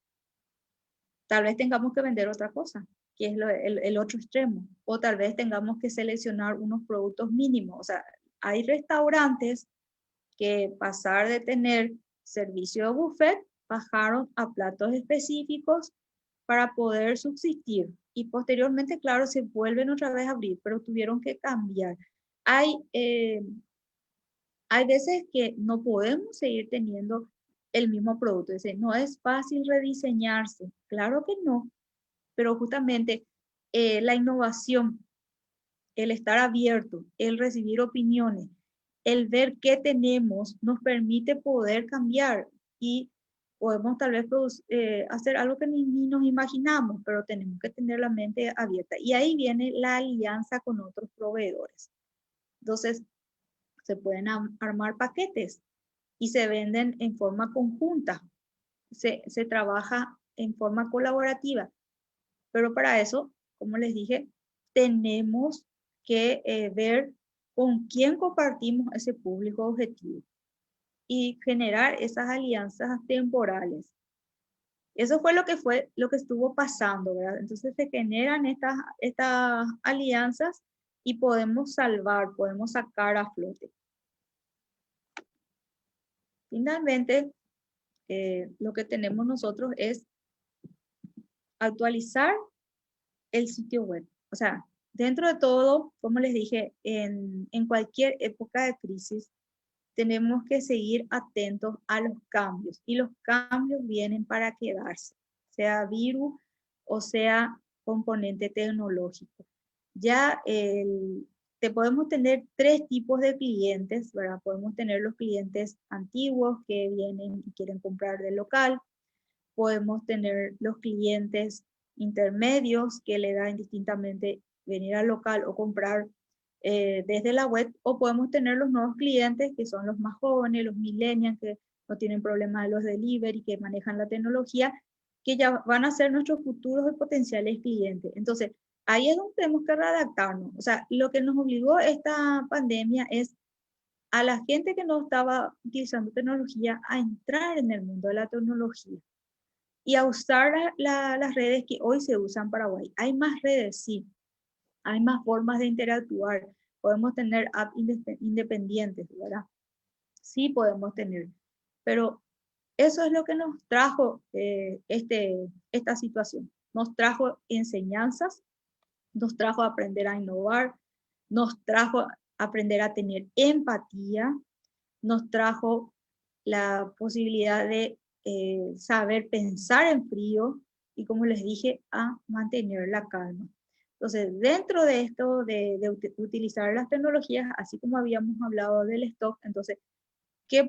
Tal vez tengamos que vender otra cosa, que es el otro extremo, o tal vez tengamos que seleccionar unos productos mínimos. O sea, hay restaurantes que pasar de tener servicio de buffet, bajaron a platos específicos para poder subsistir. Y posteriormente, claro, se vuelven otra vez a abrir, pero tuvieron que cambiar. Hay, eh, hay veces que no podemos seguir teniendo el mismo producto. Dice, no es fácil rediseñarse. Claro que no, pero justamente la innovación, el estar abierto, el recibir opiniones, el ver qué tenemos, nos permite poder cambiar y podemos tal vez hacer algo que ni nos imaginamos, pero tenemos que tener la mente abierta. Y ahí viene la alianza con otros proveedores. Entonces, se pueden armar paquetes y se venden en forma conjunta, se trabaja en forma colaborativa. Pero para eso, como les dije, tenemos que ver con quién compartimos ese público objetivo. y generar esas alianzas temporales. Eso fue lo que estuvo pasando, ¿verdad? Entonces se generan estas alianzas y podemos salvar, podemos sacar a flote. Finalmente, lo que tenemos nosotros es actualizar el sitio web. O sea, dentro de todo, como les dije, en cualquier época de crisis, tenemos que seguir atentos a los cambios y los cambios vienen para quedarse, sea virus o sea componente tecnológico. Ya te podemos tener tres tipos de clientes, ¿verdad? Podemos tener los clientes antiguos que vienen y quieren comprar del local, podemos tener los clientes intermedios que le dan indistintamente venir al local o comprar desde la web, o podemos tener los nuevos clientes que son los más jóvenes, los millennials que no tienen problemas de los delivery, que manejan la tecnología, que ya van a ser nuestros futuros y potenciales clientes. Entonces, ahí es donde tenemos que readaptarnos. O sea, lo que nos obligó esta pandemia es a la gente que no estaba utilizando tecnología a entrar en el mundo de la tecnología y a usar las redes que hoy se usan en Paraguay. Hay más redes, sí, hay más formas de interactuar. Podemos tener apps independientes, ¿verdad? Sí podemos tener, pero eso es lo que nos trajo esta situación. Nos trajo enseñanzas, nos trajo a aprender a innovar, nos trajo a aprender a tener empatía, nos trajo la posibilidad de saber pensar en frío y, como les dije, a mantener la calma. Entonces, dentro de esto de utilizar las tecnologías, así como habíamos hablado del stock, entonces, qué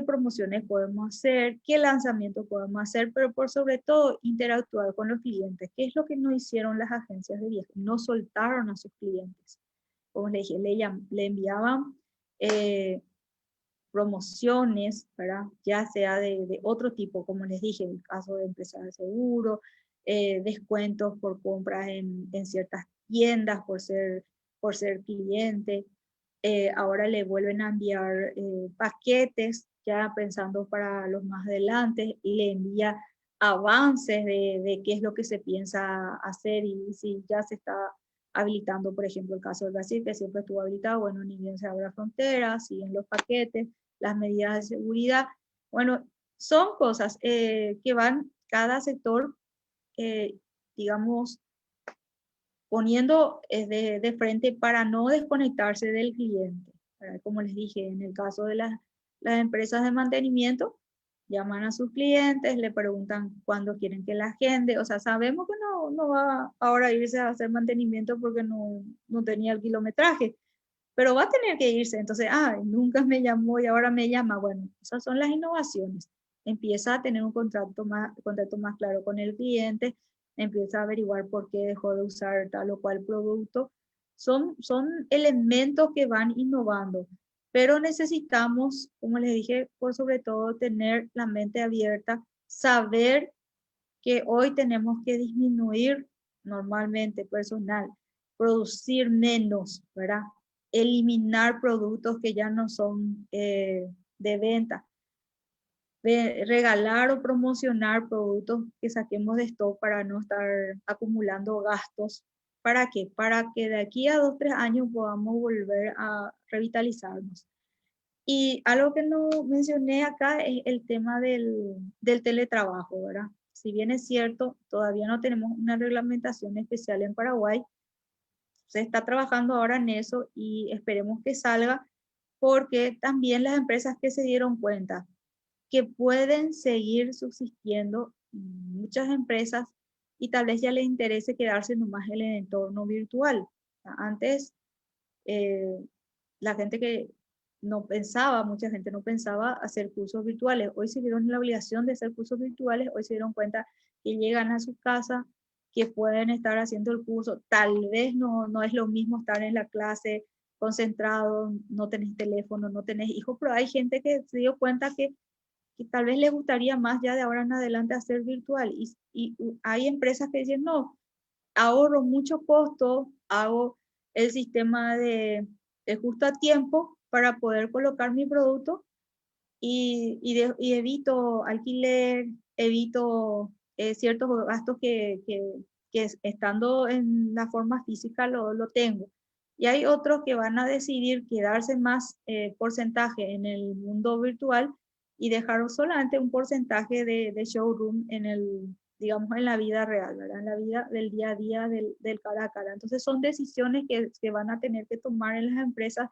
promociones podemos hacer, qué lanzamientos podemos hacer, pero por sobre todo interactuar con los clientes, qué es lo que no hicieron las agencias de viajes, no soltaron a sus clientes. Como les dije, le enviaban promociones, ¿verdad? Ya sea de otro tipo, como les dije, en el caso de empresas de seguro, descuentos por compras en ciertas tiendas por ser cliente. Ahora le vuelven a enviar paquetes, ya pensando para los más adelante, y le envía avances de qué es lo que se piensa hacer y si ya se está habilitando, por ejemplo, el caso de Brasil, que siempre estuvo habilitado, bueno, ni bien se abra fronteras, siguen los paquetes, las medidas de seguridad. Bueno, son cosas que van cada sector, eh, digamos, poniendo de frente para no desconectarse del cliente. Como les dije, en el caso de las empresas de mantenimiento, llaman a sus clientes, le preguntan cuándo quieren que la agende. O sea, sabemos que no va ahora a irse a hacer mantenimiento porque no tenía el kilometraje, pero va a tener que irse. Entonces, nunca me llamó y ahora me llama. Bueno, esas son las innovaciones. Empieza a tener un contacto más claro con el cliente, empieza a averiguar por qué dejó de usar tal o cual producto. Son elementos que van innovando, pero necesitamos, como les dije, por sobre todo tener la mente abierta, saber que hoy tenemos que disminuir normalmente personal, producir menos, ¿verdad? Eliminar productos que ya no son de venta, regalar o promocionar productos que saquemos de stock para no estar acumulando gastos. ¿Para qué? Para que de aquí a 2, 3 años podamos volver a revitalizarnos. Y algo que no mencioné acá es el tema del teletrabajo, ¿verdad? Si bien es cierto, todavía no tenemos una reglamentación especial en Paraguay, se está trabajando ahora en eso y esperemos que salga, porque también las empresas que se dieron cuenta que pueden seguir subsistiendo muchas empresas y tal vez ya les interese quedarse nomás en el entorno virtual. Antes, eh, la gente que no pensaba, mucha gente no pensaba hacer cursos virtuales. Hoy se vieron en la obligación de hacer cursos virtuales, hoy se dieron cuenta que llegan a su casa, que pueden estar haciendo el curso. Tal vez no es lo mismo estar en la clase concentrado, no tenés teléfono, no tenés hijos, pero hay gente que se dio cuenta que tal vez les gustaría más ya de ahora en adelante hacer virtual. Y hay empresas que dicen, no, ahorro mucho costo, hago el sistema de justo a tiempo para poder colocar mi producto y evito alquiler, evito ciertos gastos que estando en la forma física lo tengo. Y hay otros que van a decidir quedarse más porcentaje en el mundo virtual y dejar solamente un porcentaje de showroom en el, digamos, en la vida real, ¿verdad? En la vida del día a día, del cara a cara. Entonces son decisiones que se van a tener que tomar en las empresas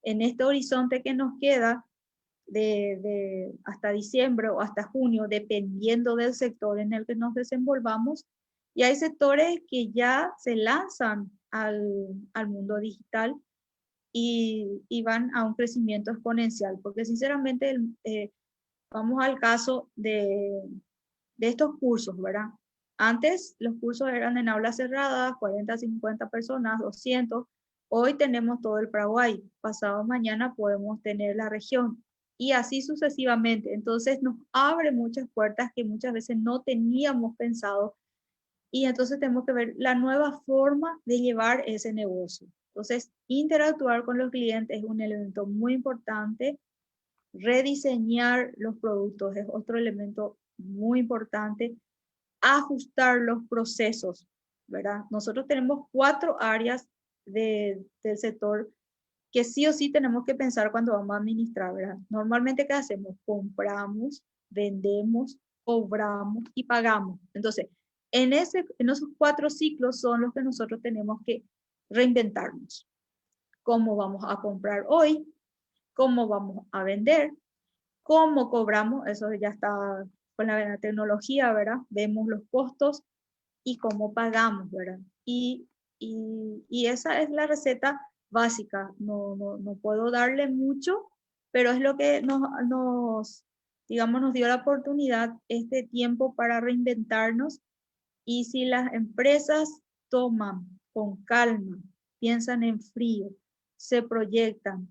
en este horizonte que nos queda hasta diciembre o hasta junio, dependiendo del sector en el que nos desenvolvamos. Y hay sectores que ya se lanzan al mundo digital y van a un crecimiento exponencial, porque sinceramente vamos al caso de estos cursos, ¿verdad? Antes los cursos eran en aulas cerradas, 40, 50 personas, 200. Hoy tenemos todo el Paraguay. Pasado mañana podemos tener la región. Y así sucesivamente. Entonces nos abre muchas puertas que muchas veces no teníamos pensado. Y entonces tenemos que ver la nueva forma de llevar ese negocio. Entonces, interactuar con los clientes es un elemento muy importante. Rediseñar los productos es otro elemento muy importante. Ajustar los procesos, ¿verdad? Nosotros tenemos 4 áreas del sector que sí o sí tenemos que pensar cuando vamos a administrar, ¿verdad? Normalmente, ¿qué hacemos? Compramos, vendemos, cobramos y pagamos. Entonces, en esos 4 ciclos son los que nosotros tenemos que reinventarnos. ¿Cómo vamos a comprar hoy? ¿Cómo vamos a vender? ¿Cómo cobramos? Eso ya está con la tecnología, ¿verdad? Vemos los costos y cómo pagamos, ¿verdad? Y esa es la receta básica. No puedo darle mucho, pero es lo que digamos, nos dio la oportunidad este tiempo para reinventarnos. Y si las empresas toman con calma, piensan en frío, se proyectan,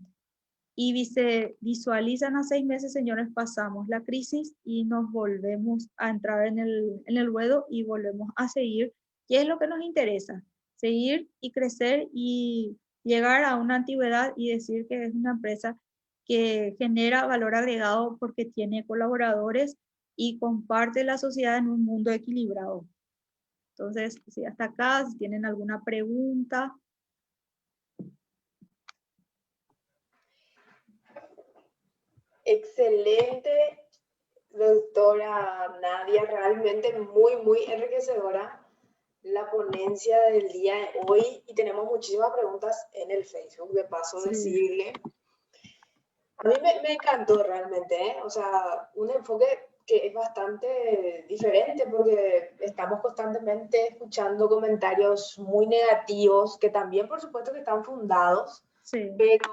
y se visualizan a 6 meses, señores, pasamos la crisis y nos volvemos a entrar en el ruedo y volvemos a seguir, ¿qué es lo que nos interesa? Seguir y crecer y llegar a una antigüedad y decir que es una empresa que genera valor agregado porque tiene colaboradores y comparte la sociedad en un mundo equilibrado. Entonces, sí, hasta acá, si tienen alguna pregunta. Excelente, doctora Nadia, realmente muy, muy enriquecedora la ponencia del día de hoy y tenemos muchísimas preguntas en el Facebook, de paso Sí, decirle. A mí me encantó realmente, ¿eh? O sea, un enfoque que es bastante diferente porque estamos constantemente escuchando comentarios muy negativos, que también por supuesto que están fundados, sí. pero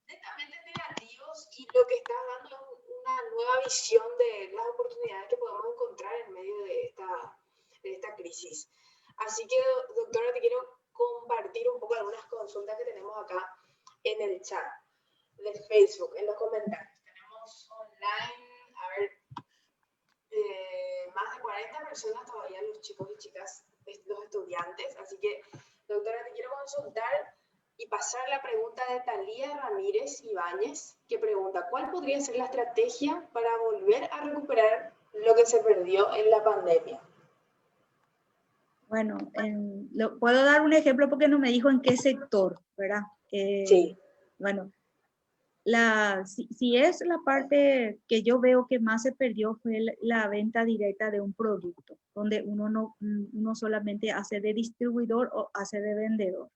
netamente negativos, y lo que está dando es una nueva visión de las oportunidades que podemos encontrar en medio de esta crisis. Así que, doctora, te quiero compartir un poco algunas consultas que tenemos acá en el chat de Facebook, en los comentarios. Tenemos online, a ver, más de 40 personas todavía, los chicos y chicas, los estudiantes. Así que, doctora, te quiero consultar y pasar la pregunta de Talía Ramírez Ibáñez, que pregunta, ¿cuál podría ser la estrategia para volver a recuperar lo que se perdió en la pandemia? Bueno, puedo dar un ejemplo porque no me dijo en qué sector, ¿verdad? Sí. Bueno, si es la parte que yo veo que más se perdió fue la venta directa de un producto, donde uno solamente hace de distribuidor o hace de vendedor.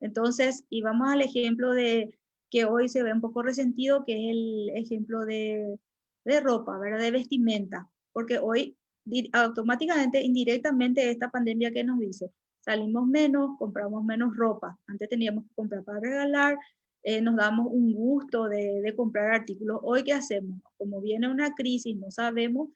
Entonces, y vamos al ejemplo de que hoy se ve un poco resentido, que es el ejemplo de ropa, ¿verdad? De vestimenta, porque hoy automáticamente, indirectamente, esta pandemia que nos dice, salimos menos, compramos menos ropa. Antes teníamos que comprar para regalar, nos damos un gusto de comprar artículos. Hoy, ¿qué hacemos? Como viene una crisis, no sabemos,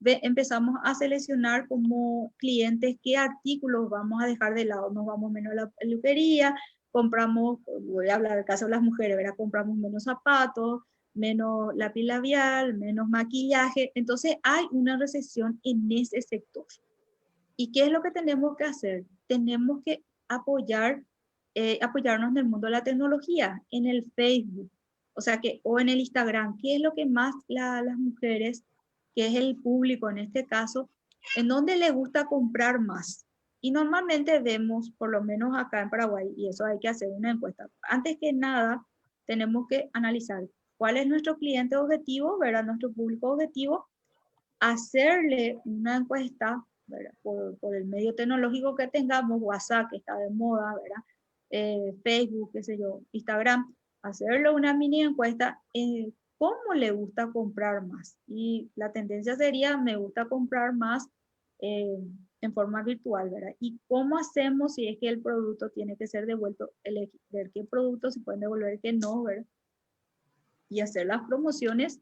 empezamos a seleccionar como clientes qué artículos vamos a dejar de lado. Nos vamos menos a la peluquería, compramos, voy a hablar del caso de las mujeres, ¿verdad? Compramos menos zapatos, menos lápiz labial, menos maquillaje. Entonces hay una recesión en ese sector. ¿Y qué es lo que tenemos que hacer? Tenemos que apoyarnos en el mundo de la tecnología, en el Facebook. O sea que, o en el Instagram, ¿qué es lo que más las mujeres, que es el público en este caso, en dónde le gusta comprar más? Y normalmente vemos, por lo menos acá en Paraguay, y eso hay que hacer una encuesta. Antes que nada, tenemos que analizar cuál es nuestro cliente objetivo, ¿verdad? Nuestro público objetivo, hacerle una encuesta, ¿verdad? Por el medio tecnológico que tengamos, WhatsApp, que está de moda, ¿verdad? Facebook, qué sé yo, Instagram, hacerle una mini encuesta en cómo le gusta comprar más. Y la tendencia sería, me gusta comprar más eh, en forma virtual, ¿verdad? ¿Y cómo hacemos si es que el producto tiene que ser devuelto, ver qué productos se pueden devolver, qué no, ¿verdad? Y hacer las promociones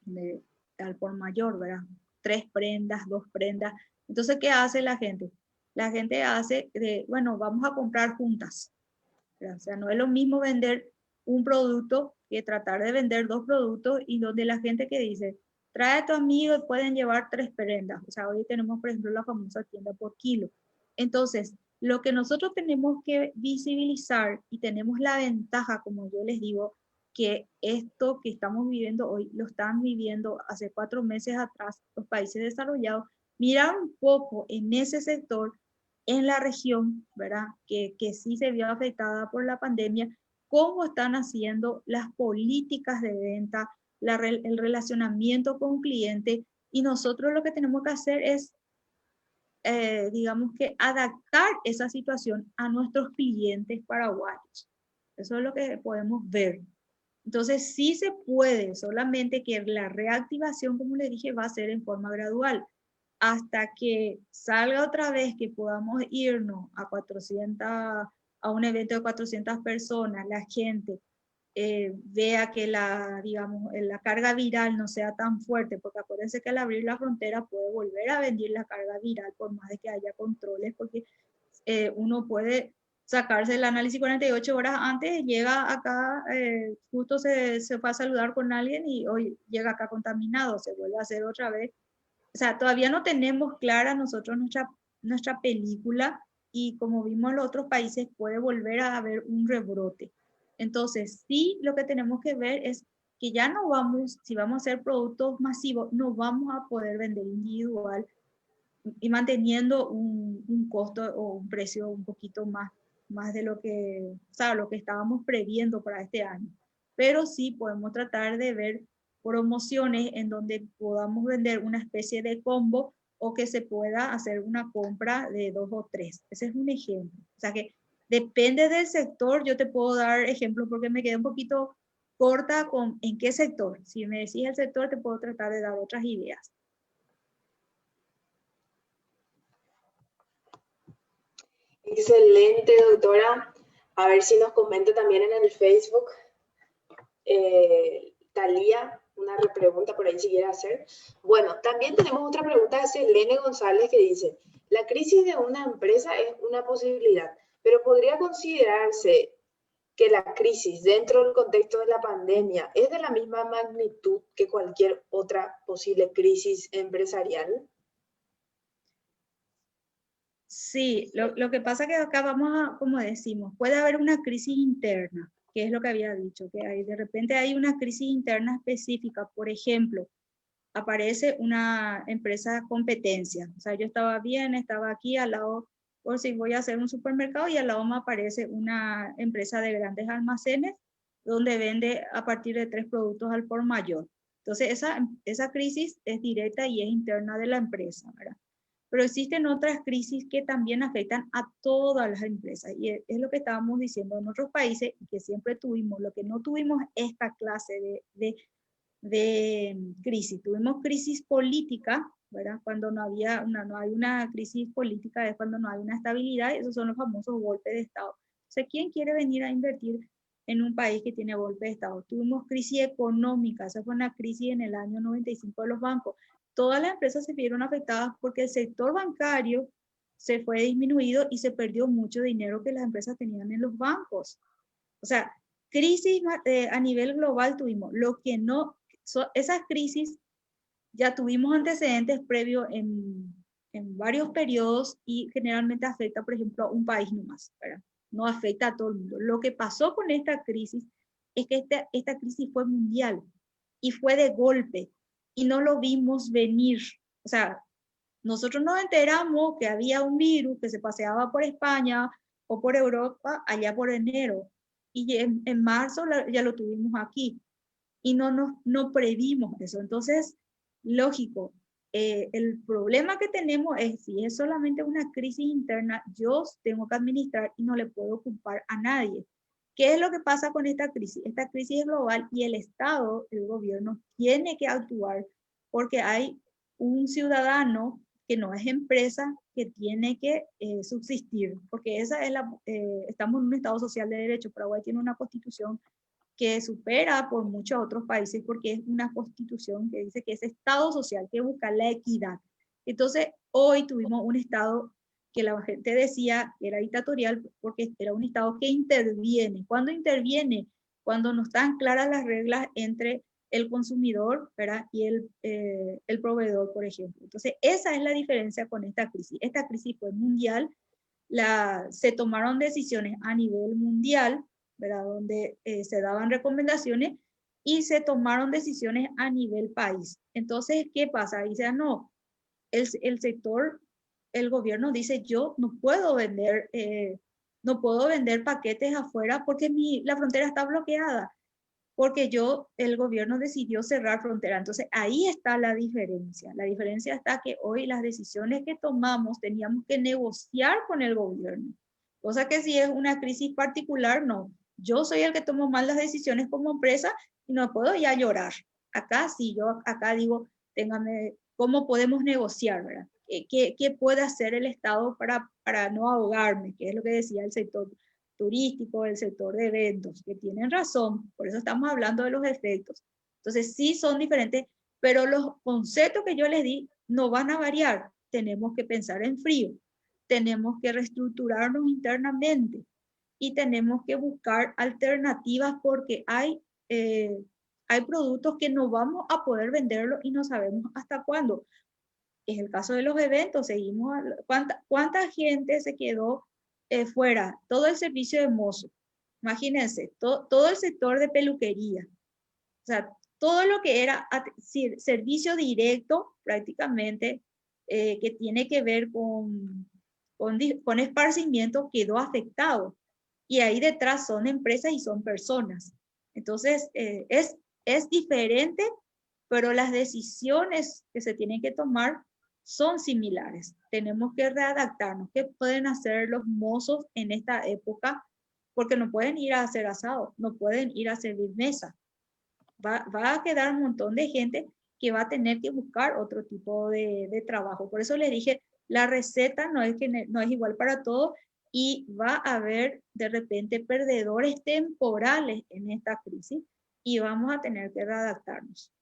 de, al por mayor, ¿verdad? 3 prendas, 2 prendas. Entonces, ¿qué hace la gente? La gente hace de, bueno, vamos a comprar juntas. ¿Verdad? O sea, no es lo mismo vender un producto que tratar de vender 2 productos y donde la gente que dice, trae a tu amigo y pueden llevar 3 prendas. O sea, hoy tenemos, por ejemplo, la famosa tienda por kilo. Entonces, lo que nosotros tenemos que visibilizar y tenemos la ventaja, como yo les digo, que esto que estamos viviendo hoy lo están viviendo hace 4 meses atrás los países desarrollados, mirar un poco en ese sector, en la región, ¿verdad? Que sí se vio afectada por la pandemia, cómo están haciendo las políticas de venta, el relacionamiento con cliente, y nosotros lo que tenemos que hacer es, digamos que adaptar esa situación a nuestros clientes paraguayos. Eso es lo que podemos ver. Entonces, sí se puede, solamente que la reactivación, como le dije, va a ser en forma gradual. Hasta que salga otra vez, que podamos irnos a 400, a un evento de 400 personas, la gente vea que digamos, la carga viral no sea tan fuerte, porque acuérdense que al abrir la frontera puede volver a venir la carga viral, por más de que haya controles, porque uno puede sacarse el análisis 48 horas antes, llega acá, justo se fue a saludar con alguien y hoy llega acá contaminado, se vuelve a hacer otra vez. O sea, todavía no tenemos clara nosotros nuestra película, y como vimos en los otros países puede volver a haber un rebrote. Entonces, sí, lo que tenemos que ver es que ya no vamos, si vamos a hacer productos masivos, no vamos a poder vender individual y manteniendo un costo o un precio un poquito más de lo que, o sea, lo que estábamos previendo para este año. Pero sí podemos tratar de ver promociones en donde podamos vender una especie de combo o que se pueda hacer una compra de 2 o 3. Ese es un ejemplo. O sea que depende del sector, yo te puedo dar ejemplos porque me quedé un poquito corta con en qué sector. Si me decís el sector, te puedo tratar de dar otras ideas. Excelente, doctora. A ver si nos comenta también en el Facebook. Talía, una repregunta por ahí si quiere hacer. Bueno, también tenemos otra pregunta de Selene González que dice, la crisis de una empresa es una posibilidad, pero podría considerarse que la crisis dentro del contexto de la pandemia es de la misma magnitud que cualquier otra posible crisis empresarial. Sí, lo que pasa es que acá vamos a, como decimos, puede haber una crisis interna, que es lo que había dicho, que de repente hay una crisis interna específica. Por ejemplo, aparece una empresa competencia. O sea, yo estaba bien, estaba aquí al lado, por si voy a hacer un supermercado, y al lado me aparece una empresa de grandes almacenes donde vende a partir de 3 productos al por mayor. Entonces, esa crisis es directa y es interna de la empresa, ¿verdad? Pero existen otras crisis que también afectan a todas las empresas, y es lo que estábamos diciendo en otros países y que siempre tuvimos. Lo que no tuvimos esta clase de crisis. Tuvimos crisis política, ¿verdad? Cuando no hay una crisis política es cuando no hay una estabilidad, esos son los famosos golpes de Estado. O sea, ¿quién quiere venir a invertir en un país que tiene golpe de Estado? Tuvimos crisis económica, esa fue una crisis en el año 95 de los bancos. Todas las empresas se vieron afectadas porque el sector bancario se fue disminuido y se perdió mucho dinero que las empresas tenían en los bancos. O sea, crisis a nivel global tuvimos. Lo que no, esas crisis ya tuvimos antecedentes previos en varios periodos y generalmente afecta, por ejemplo, a un país nomás, ¿verdad? No afecta a todo el mundo. Lo que pasó con esta crisis es que esta crisis fue mundial y fue de golpe y no lo vimos venir. O sea, nosotros nos enteramos que había un virus que se paseaba por España o por Europa allá por enero y en marzo ya lo tuvimos aquí y no previmos eso. Entonces, lógico, el problema que tenemos es si es solamente una crisis interna, yo tengo que administrar y no le puedo culpar a nadie. ¿Qué es lo que pasa con esta crisis? Esta crisis es global y el Estado, el gobierno, tiene que actuar porque hay un ciudadano que no es empresa que tiene que subsistir, porque estamos en un Estado social de derecho. Paraguay tiene una constitución que supera por muchos otros países porque es una constitución que dice que es Estado social, que busca la equidad. Entonces, hoy tuvimos un Estado que la gente decía que era dictatorial porque era un Estado que interviene. ¿Cuándo interviene? Cuando no están claras las reglas entre el consumidor, ¿verdad? Y el proveedor, por ejemplo. Entonces, esa es la diferencia con esta crisis. Esta crisis fue mundial, se tomaron decisiones a nivel mundial, ¿verdad? Donde se daban recomendaciones y se tomaron decisiones a nivel país. Entonces, ¿qué pasa? Dice, no, el sector, el gobierno dice, yo no puedo vender paquetes afuera porque la frontera está bloqueada, porque el gobierno decidió cerrar frontera. Entonces, ahí está la diferencia. La diferencia está que hoy las decisiones que tomamos teníamos que negociar con el gobierno. Cosa que si es una crisis particular, no. Yo soy el que tomo mal las decisiones como empresa y no puedo ya llorar. Acá sí, yo acá digo, ¿cómo podemos negociar, verdad? ¿Qué puede hacer el Estado para no ahogarme? Que es lo que decía el sector turístico, el sector de eventos, que tienen razón, por eso estamos hablando de los efectos. Entonces sí son diferentes, pero los conceptos que yo les di no van a variar. Tenemos que pensar en frío, tenemos que reestructurarnos internamente y tenemos que buscar alternativas porque hay productos que no vamos a poder venderlos y no sabemos hasta cuándo. Es el caso de los eventos, seguimos, ¿cuánta gente se quedó fuera? Todo el servicio de mozo, imagínense, todo el sector de peluquería, o sea, todo lo que era servicio directo prácticamente, que tiene que ver con esparcimiento, quedó afectado. Y ahí detrás son empresas y son personas. Entonces, es diferente, pero las decisiones que se tienen que tomar son similares. Tenemos que readaptarnos. ¿Qué pueden hacer los mozos en esta época? Porque no pueden ir a hacer asado, no pueden ir a servir mesa. Va a quedar un montón de gente que va a tener que buscar otro tipo de trabajo. Por eso les dije, la receta no es igual para todos y va a haber de repente perdedores temporales en esta crisis y vamos a tener que readaptarnos.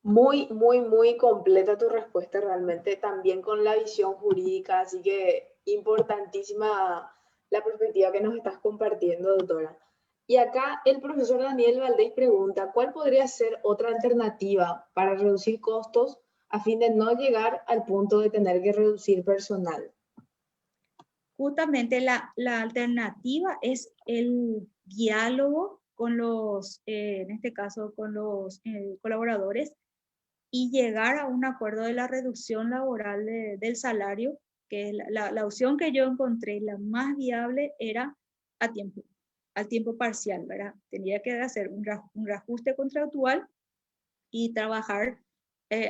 Muy, muy, muy completa tu respuesta realmente, también con la visión jurídica, así que importantísima la perspectiva que nos estás compartiendo, doctora. Y acá el profesor Daniel Valdés pregunta, ¿cuál podría ser otra alternativa para reducir costos a fin de no llegar al punto de tener que reducir personal? Justamente la alternativa es el diálogo con en este caso, con los colaboradores y llegar a un acuerdo de la reducción laboral del salario, que la opción que yo encontré, la más viable, era a al tiempo parcial, ¿verdad? Tenía que hacer un reajuste contractual y trabajar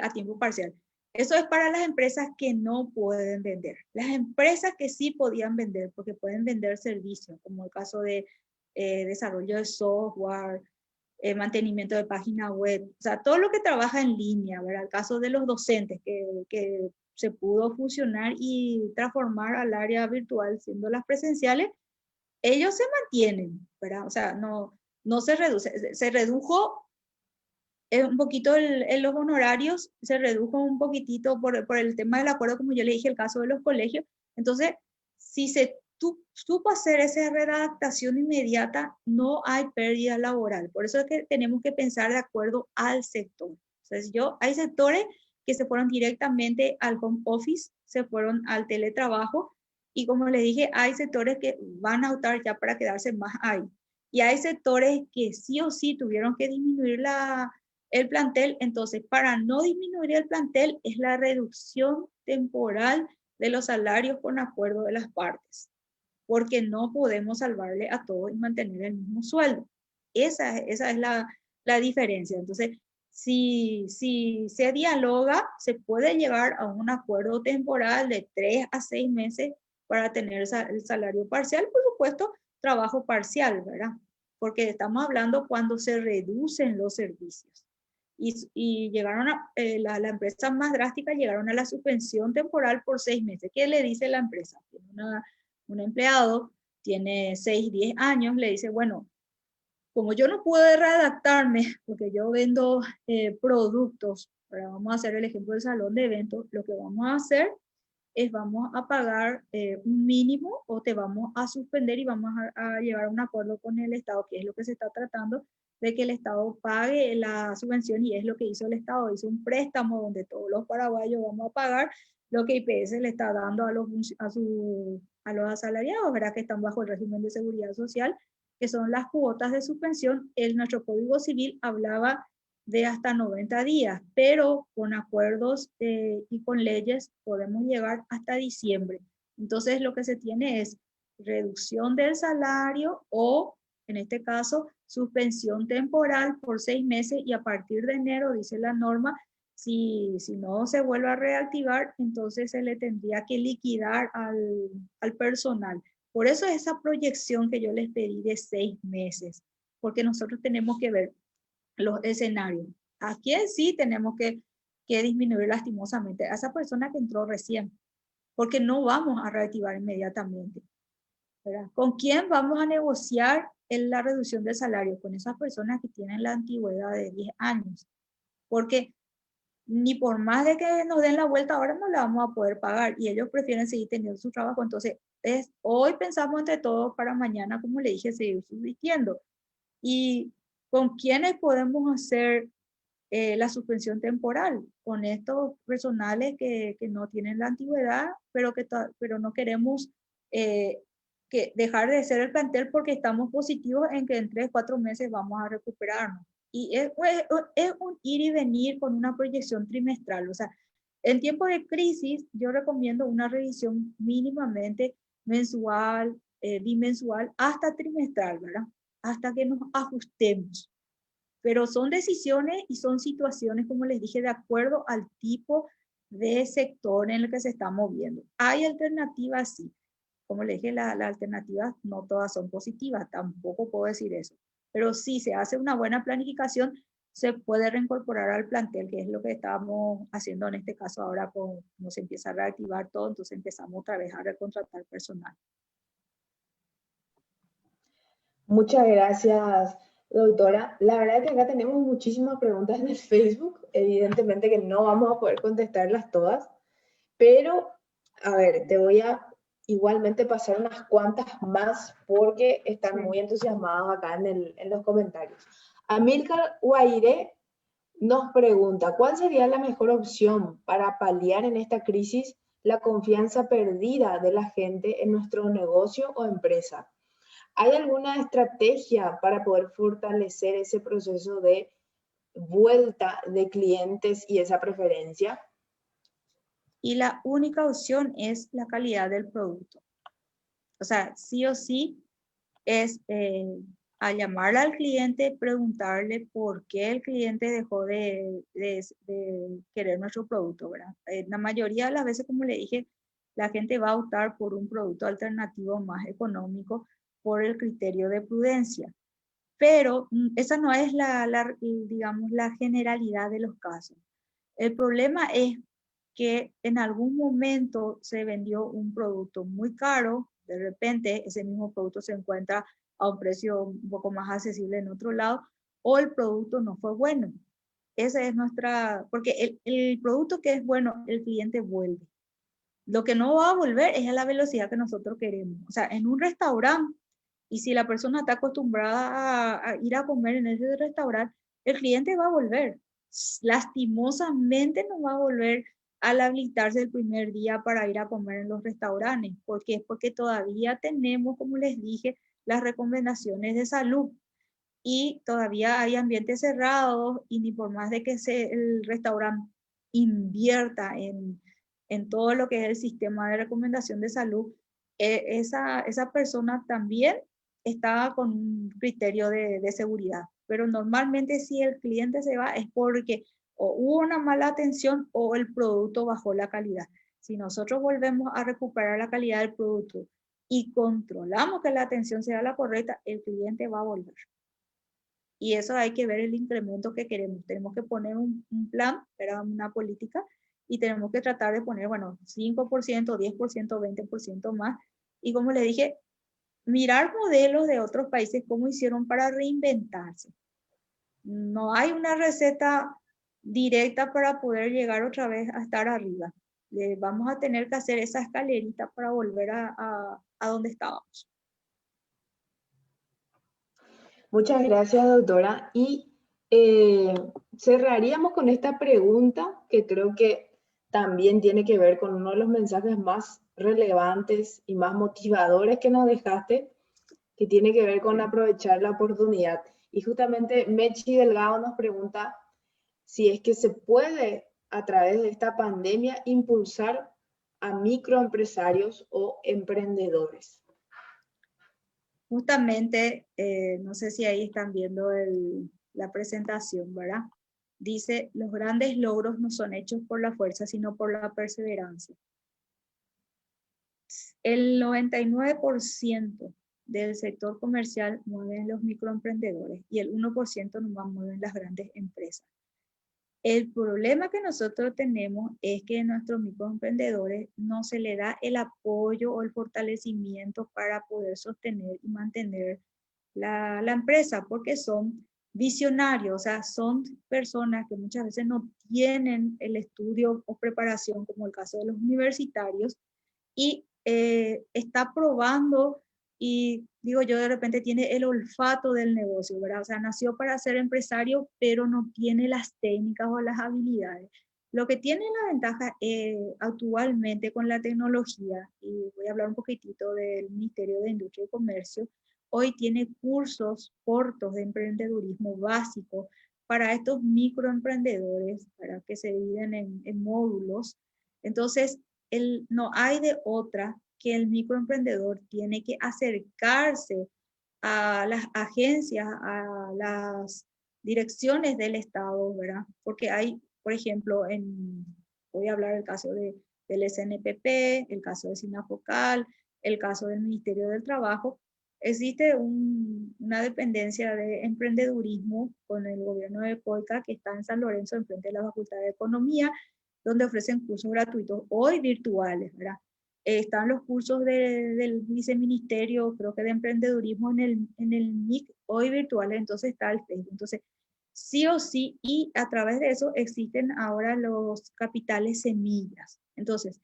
a tiempo parcial. Eso es para las empresas que no pueden vender. Las empresas que sí podían vender, porque pueden vender servicios, como el caso de desarrollo de software, mantenimiento de página web, o sea, todo lo que trabaja en línea, ¿verdad? El caso de los docentes que se pudo fusionar y transformar al área virtual siendo las presenciales, ellos se mantienen, ¿verdad? O sea, no se reduce, se redujo un poquito en los honorarios, se redujo un poquitito por el tema del acuerdo, como yo le dije, el caso de los colegios. Entonces, si se supo hacer esa redactación inmediata, no hay pérdida laboral. Por eso es que tenemos que pensar de acuerdo al sector. Entonces, hay sectores que se fueron directamente al home office, se fueron al teletrabajo, Y como les dije, hay sectores que van a optar ya para quedarse más ahí. Y hay sectores que sí o sí tuvieron que disminuir el plantel. Entonces, para no disminuir el plantel es la reducción temporal de los salarios con acuerdo de las partes, porque no podemos salvarle a todos y mantener el mismo sueldo. Esa es la diferencia. Entonces, si se dialoga, se puede llegar a un acuerdo temporal de 3 a 6 meses para tener el salario parcial, por supuesto, trabajo parcial, ¿verdad? Porque estamos hablando cuando se reducen los servicios. Y llegaron la empresa más drástica, llegaron a la suspensión temporal por 6 meses. ¿Qué le dice la empresa? Tiene un empleado, tiene 6, 10 años, le dice, bueno, como yo no puedo readaptarme, porque yo vendo productos, ahora vamos a hacer el ejemplo del salón de eventos, lo que vamos a hacer es vamos a pagar un mínimo o te vamos a suspender y vamos a llegar a un acuerdo con el Estado, que es lo que se está tratando, de que el Estado pague la subvención y es lo que hizo el Estado, hizo un préstamo donde todos los paraguayos vamos a pagar lo que IPS le está dando a los asalariados, ¿verdad? Que están bajo el régimen de seguridad social, que son las cuotas de suspensión. Nuestro Código Civil hablaba de hasta 90 días, pero con acuerdos y con leyes podemos llegar hasta diciembre. Entonces lo que se tiene es reducción del salario o, en este caso, suspensión temporal por 6 meses y a partir de enero, dice la norma, si no se vuelve a reactivar, entonces se le tendría que liquidar al personal. Por eso esa proyección que yo les pedí de 6 meses, porque nosotros tenemos que ver los escenarios. ¿A quién sí tenemos que disminuir lastimosamente? A esa persona que entró recién, porque no vamos a reactivar inmediatamente, ¿verdad? ¿Con quién vamos a negociar la reducción del salario? Con esas personas que tienen la antigüedad de 10 años, porque ni por más de que nos den la vuelta ahora no la vamos a poder pagar y ellos prefieren seguir teniendo su trabajo. Entonces, hoy pensamos entre todos para mañana, como le dije, seguir subsistiendo. ¿Y con quiénes podemos hacer la suspensión temporal? Con estos personales que no tienen la antigüedad, pero no queremos eh, dejar de ser el plantel porque estamos positivos en que en 3, 4 meses vamos a recuperarnos. Y es un ir y venir con una proyección trimestral. O sea, en tiempo de crisis yo recomiendo una revisión mínimamente mensual, bimensual, hasta trimestral, ¿verdad? Hasta que nos ajustemos. Pero son decisiones y son situaciones, como les dije, de acuerdo al tipo de sector en el que se está moviendo. Hay alternativas, sí. Como les dije, las alternativas no todas son positivas, tampoco puedo decir eso. Pero si se hace una buena planificación, se puede reincorporar al plantel, que es lo que estamos haciendo en este caso ahora, como se empieza a reactivar todo, entonces empezamos otra vez a recontratar personal. Muchas gracias, doctora. La verdad es que acá tenemos muchísimas preguntas en el Facebook. Evidentemente que no vamos a poder contestarlas todas, pero a ver, te voy a igualmente pasar unas cuantas más porque están muy entusiasmados acá en los comentarios. Amílcar Guaire nos pregunta, ¿cuál sería la mejor opción para paliar en esta crisis la confianza perdida de la gente en nuestro negocio o empresa? ¿Hay alguna estrategia para poder fortalecer ese proceso de vuelta de clientes y esa preferencia? Y la única opción es la calidad del producto. O sea, sí o sí es a llamarle al cliente, preguntarle por qué el cliente dejó de querer nuestro producto, ¿verdad? La mayoría de las veces, como le dije, la gente va a optar por un producto alternativo más económico por el criterio de prudencia. Pero esa no es digamos, la generalidad de los casos. El problema es que en algún momento se vendió un producto muy caro, de repente ese mismo producto se encuentra a un precio un poco más accesible en otro lado, o el producto no fue bueno. Esa es porque el producto que es bueno, el cliente vuelve. Lo que no va a volver es a la velocidad que nosotros queremos. O sea, en un restaurante, y si la persona está acostumbrada a ir a comer en ese restaurante, el cliente va a volver. Lastimosamente no va a volver al habilitarse el primer día para ir a comer en los restaurantes. ¿Por qué? Porque todavía tenemos, como les dije, las recomendaciones de salud y todavía hay ambientes cerrados y ni por más de que el restaurante invierta en todo lo que es el sistema de recomendación de salud, esa persona también está con un criterio de seguridad. Pero normalmente si el cliente se va es porque o hubo una mala atención o el producto bajó la calidad. Si nosotros volvemos a recuperar la calidad del producto y controlamos que la atención sea la correcta, el cliente va a volver. Y eso hay que ver el incremento que queremos. Tenemos que poner un plan, era una política, y tenemos que tratar de poner, bueno, 5%, 10%, 20% más. Y como le dije, mirar modelos de otros países, cómo hicieron para reinventarse. No hay una receta directa para poder llegar otra vez a estar arriba. Vamos a tener que hacer esa escalerita para volver a donde estábamos. Muchas gracias, doctora. Y cerraríamos con esta pregunta que creo que también tiene que ver con uno de los mensajes más relevantes y más motivadores que nos dejaste, que tiene que ver con aprovechar la oportunidad. Y justamente Mechi Delgado nos pregunta si es que se puede, a través de esta pandemia, impulsar a microempresarios o emprendedores. Justamente, no sé si ahí están viendo la presentación, ¿verdad? Dice, los grandes logros no son hechos por la fuerza, sino por la perseverancia. El 99% del sector comercial mueven los microemprendedores y el 1% nomás mueven las grandes empresas. El problema que nosotros tenemos es que a nuestros microemprendedores no se le da el apoyo o el fortalecimiento para poder sostener y mantener la empresa, porque son visionarios, o sea, son personas que muchas veces no tienen el estudio o preparación, como el caso de los universitarios, y está probando y digo yo de repente tiene el olfato del negocio, ¿verdad? O sea, nació para ser empresario, pero no tiene las técnicas o las habilidades. Lo que tiene la ventaja actualmente con la tecnología, y voy a hablar un poquitito del Ministerio de Industria y Comercio, hoy tiene cursos cortos de emprendedurismo básico para estos microemprendedores, para que se dividen en módulos. Entonces, no hay de otra que el microemprendedor tiene que acercarse a las agencias, a las direcciones del Estado, ¿verdad? Porque hay, por ejemplo, voy a hablar del caso del SNPP, el caso de SINAFOCAL, el caso del Ministerio del Trabajo. Existe una dependencia de emprendedurismo con el gobierno de COICA que está en San Lorenzo, enfrente de la Facultad de Economía, donde ofrecen cursos gratuitos, hoy virtuales, ¿verdad? Están los cursos del viceministerio, creo que de emprendedurismo en el MIC, hoy virtuales, entonces está el Facebook. Entonces, sí o sí, y a través de eso existen ahora los capitales semillas. Entonces,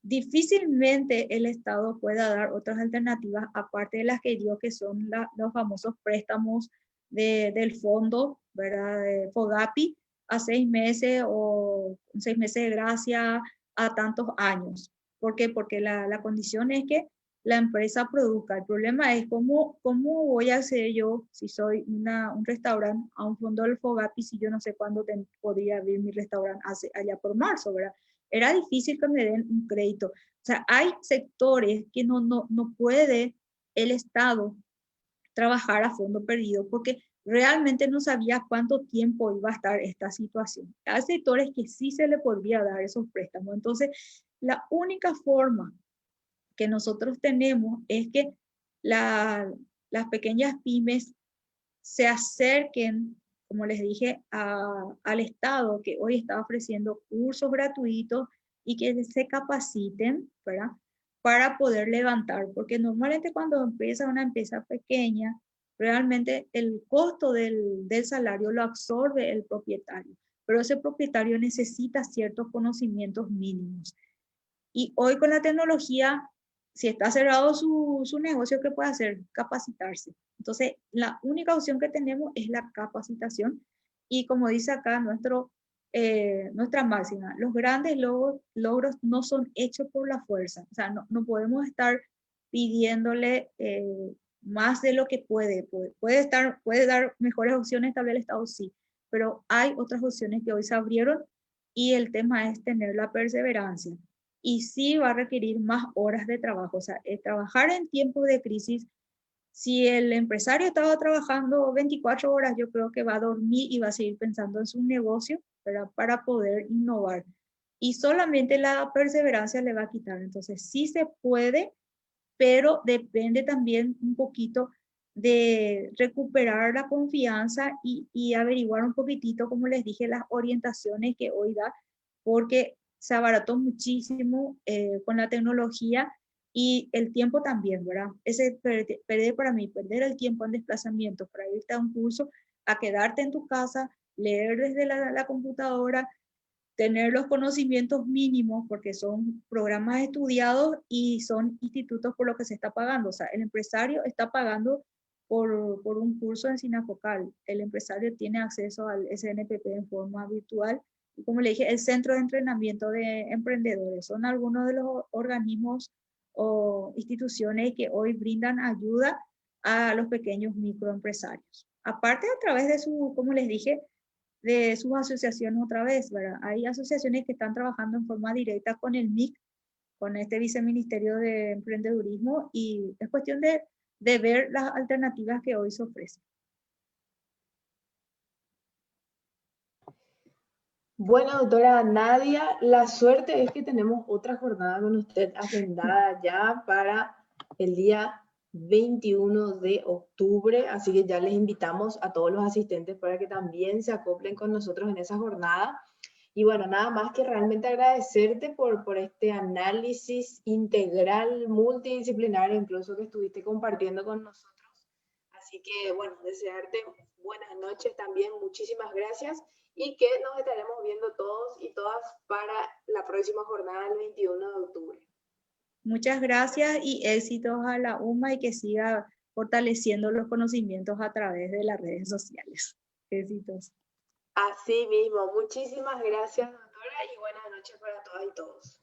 difícilmente el Estado pueda dar otras alternativas, aparte de las que dio, que son los famosos préstamos del fondo, ¿verdad? De FOGAPI, a 6 meses o 6 meses de gracia a tantos años. ¿Por qué? Porque la condición es que la empresa produzca. El problema es cómo voy a hacer yo, si soy un restaurante, a un fondo del FOGAPI, si yo no sé cuándo podría abrir mi restaurante allá por marzo, ¿verdad? Era difícil que me den un crédito. O sea, hay sectores que no puede el Estado trabajar a fondo perdido porque realmente no sabía cuánto tiempo iba a estar esta situación. Hay sectores que sí se le podría dar esos préstamos. Entonces, la única forma que nosotros tenemos es que las pequeñas pymes se acerquen, como les dije, al Estado que hoy está ofreciendo cursos gratuitos y que se capaciten, ¿verdad? Para poder levantar, porque normalmente cuando empieza una empresa pequeña, realmente el costo del salario lo absorbe el propietario, pero ese propietario necesita ciertos conocimientos mínimos. Y hoy con la tecnología, si está cerrado su negocio, ¿qué puede hacer? Capacitarse. Entonces, la única opción que tenemos es la capacitación. Y como dice acá nuestro nuestra máxima. Los grandes logros no son hechos por la fuerza. O sea, no podemos estar pidiéndole más de lo que puede dar mejores opciones, tal vez el Estado sí, pero hay otras opciones que hoy se abrieron y el tema es tener la perseverancia. Y sí va a requerir más horas de trabajo. O sea, trabajar en tiempos de crisis, si el empresario estaba trabajando 24 horas, yo creo que va a dormir y va a seguir pensando en su negocio, ¿verdad? Para poder innovar. Y solamente la perseverancia le va a quitar. Entonces, sí se puede, pero depende también un poquito de recuperar la confianza y averiguar un poquitito, como les dije, las orientaciones que hoy da, porque se abarató muchísimo con la tecnología y el tiempo también, ¿verdad? Perder para mí, perder el tiempo en desplazamiento para irte a un curso, a quedarte en tu casa, leer desde la computadora, tener los conocimientos mínimos, porque son programas estudiados y son institutos por lo que se está pagando. O sea, el empresario está pagando por un curso en Sinafocal. El empresario tiene acceso al SNPP en forma virtual. Y como le dije, el Centro de Entrenamiento de Emprendedores son algunos de los organismos o instituciones que hoy brindan ayuda a los pequeños microempresarios. Aparte, a través de su, como les dije, de sus asociaciones otra vez, ¿verdad? Hay asociaciones que están trabajando en forma directa con el MIC, con este Viceministerio de Emprendedurismo, y es cuestión de ver las alternativas que hoy se ofrecen. Bueno, doctora Nadia, la suerte es que tenemos otra jornada con usted agendada ya para el día 21 de octubre, así que ya les invitamos a todos los asistentes para que también se acoplen con nosotros en esa jornada. Y bueno, nada más que realmente agradecerte por este análisis integral, multidisciplinario, incluso que estuviste compartiendo con nosotros. Así que bueno, desearte buenas noches también, muchísimas gracias y que nos estaremos viendo todos y todas para la próxima jornada del 21 de octubre. Muchas gracias y éxitos a la UMA y que siga fortaleciendo los conocimientos a través de las redes sociales. Éxitos. Así mismo, muchísimas gracias, doctora, y buenas noches para todas y todos.